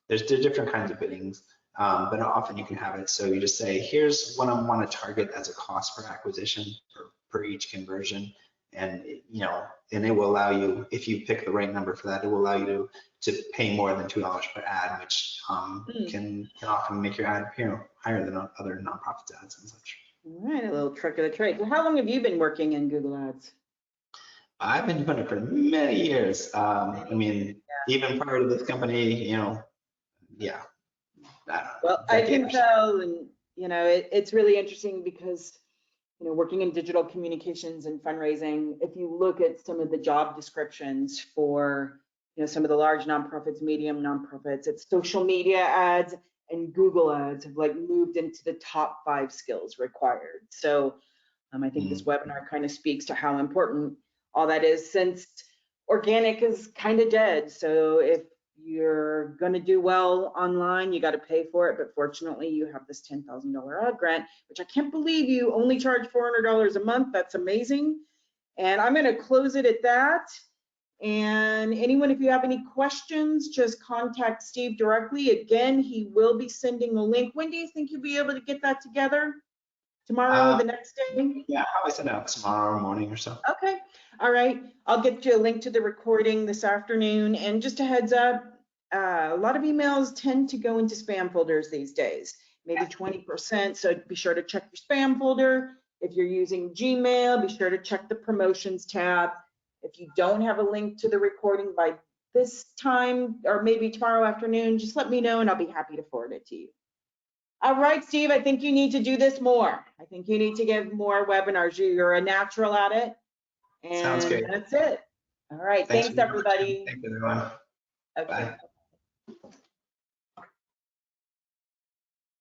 there's different kinds of biddings, but often you can have it so you just say, here's what I want to target as a cost per acquisition per each conversion, and and it will allow you, if you pick the right number for that, it will allow you to pay more than $2 per ad, which can often make your ad appear higher than other nonprofit ads and such. All right, a little trick of the trade. So how long have you been working in Google Ads? I've been doing it for many years. Even prior to this company, yeah. Well, I can tell, and it's really interesting because working in digital communications and fundraising, if you look at some of the job descriptions for some of the large nonprofits, medium nonprofits, it's social media ads and Google ads have moved into the top 5 skills required. So I think this webinar kind of speaks to how important all that is, since organic is kind of dead. So if you're going to do well online, you got to pay for it. But fortunately, you have this $10,000 ad grant, which I can't believe you only charge $400 a month. That's amazing. And I'm going to close it at that. And anyone, if you have any questions, just contact Steve directly. Again, he will be sending a link. When do you think you'll be able to get that together? Tomorrow or the next day? Yeah, I'll probably send out tomorrow morning or so. Okay. All right. I'll get you a link to the recording this afternoon. And just a heads up, a lot of emails tend to go into spam folders these days, maybe 20%. So be sure to check your spam folder. If you're using Gmail, be sure to check the promotions tab. If you don't have a link to the recording by this time, or maybe tomorrow afternoon, just let me know and I'll be happy to forward it to you. All right, Steve, I think you need to do this more. I think you need to give more webinars. You're a natural at it. Sounds And great. that's it. All right, thanks very much. everybody. Thanks, everyone. Okay. Bye.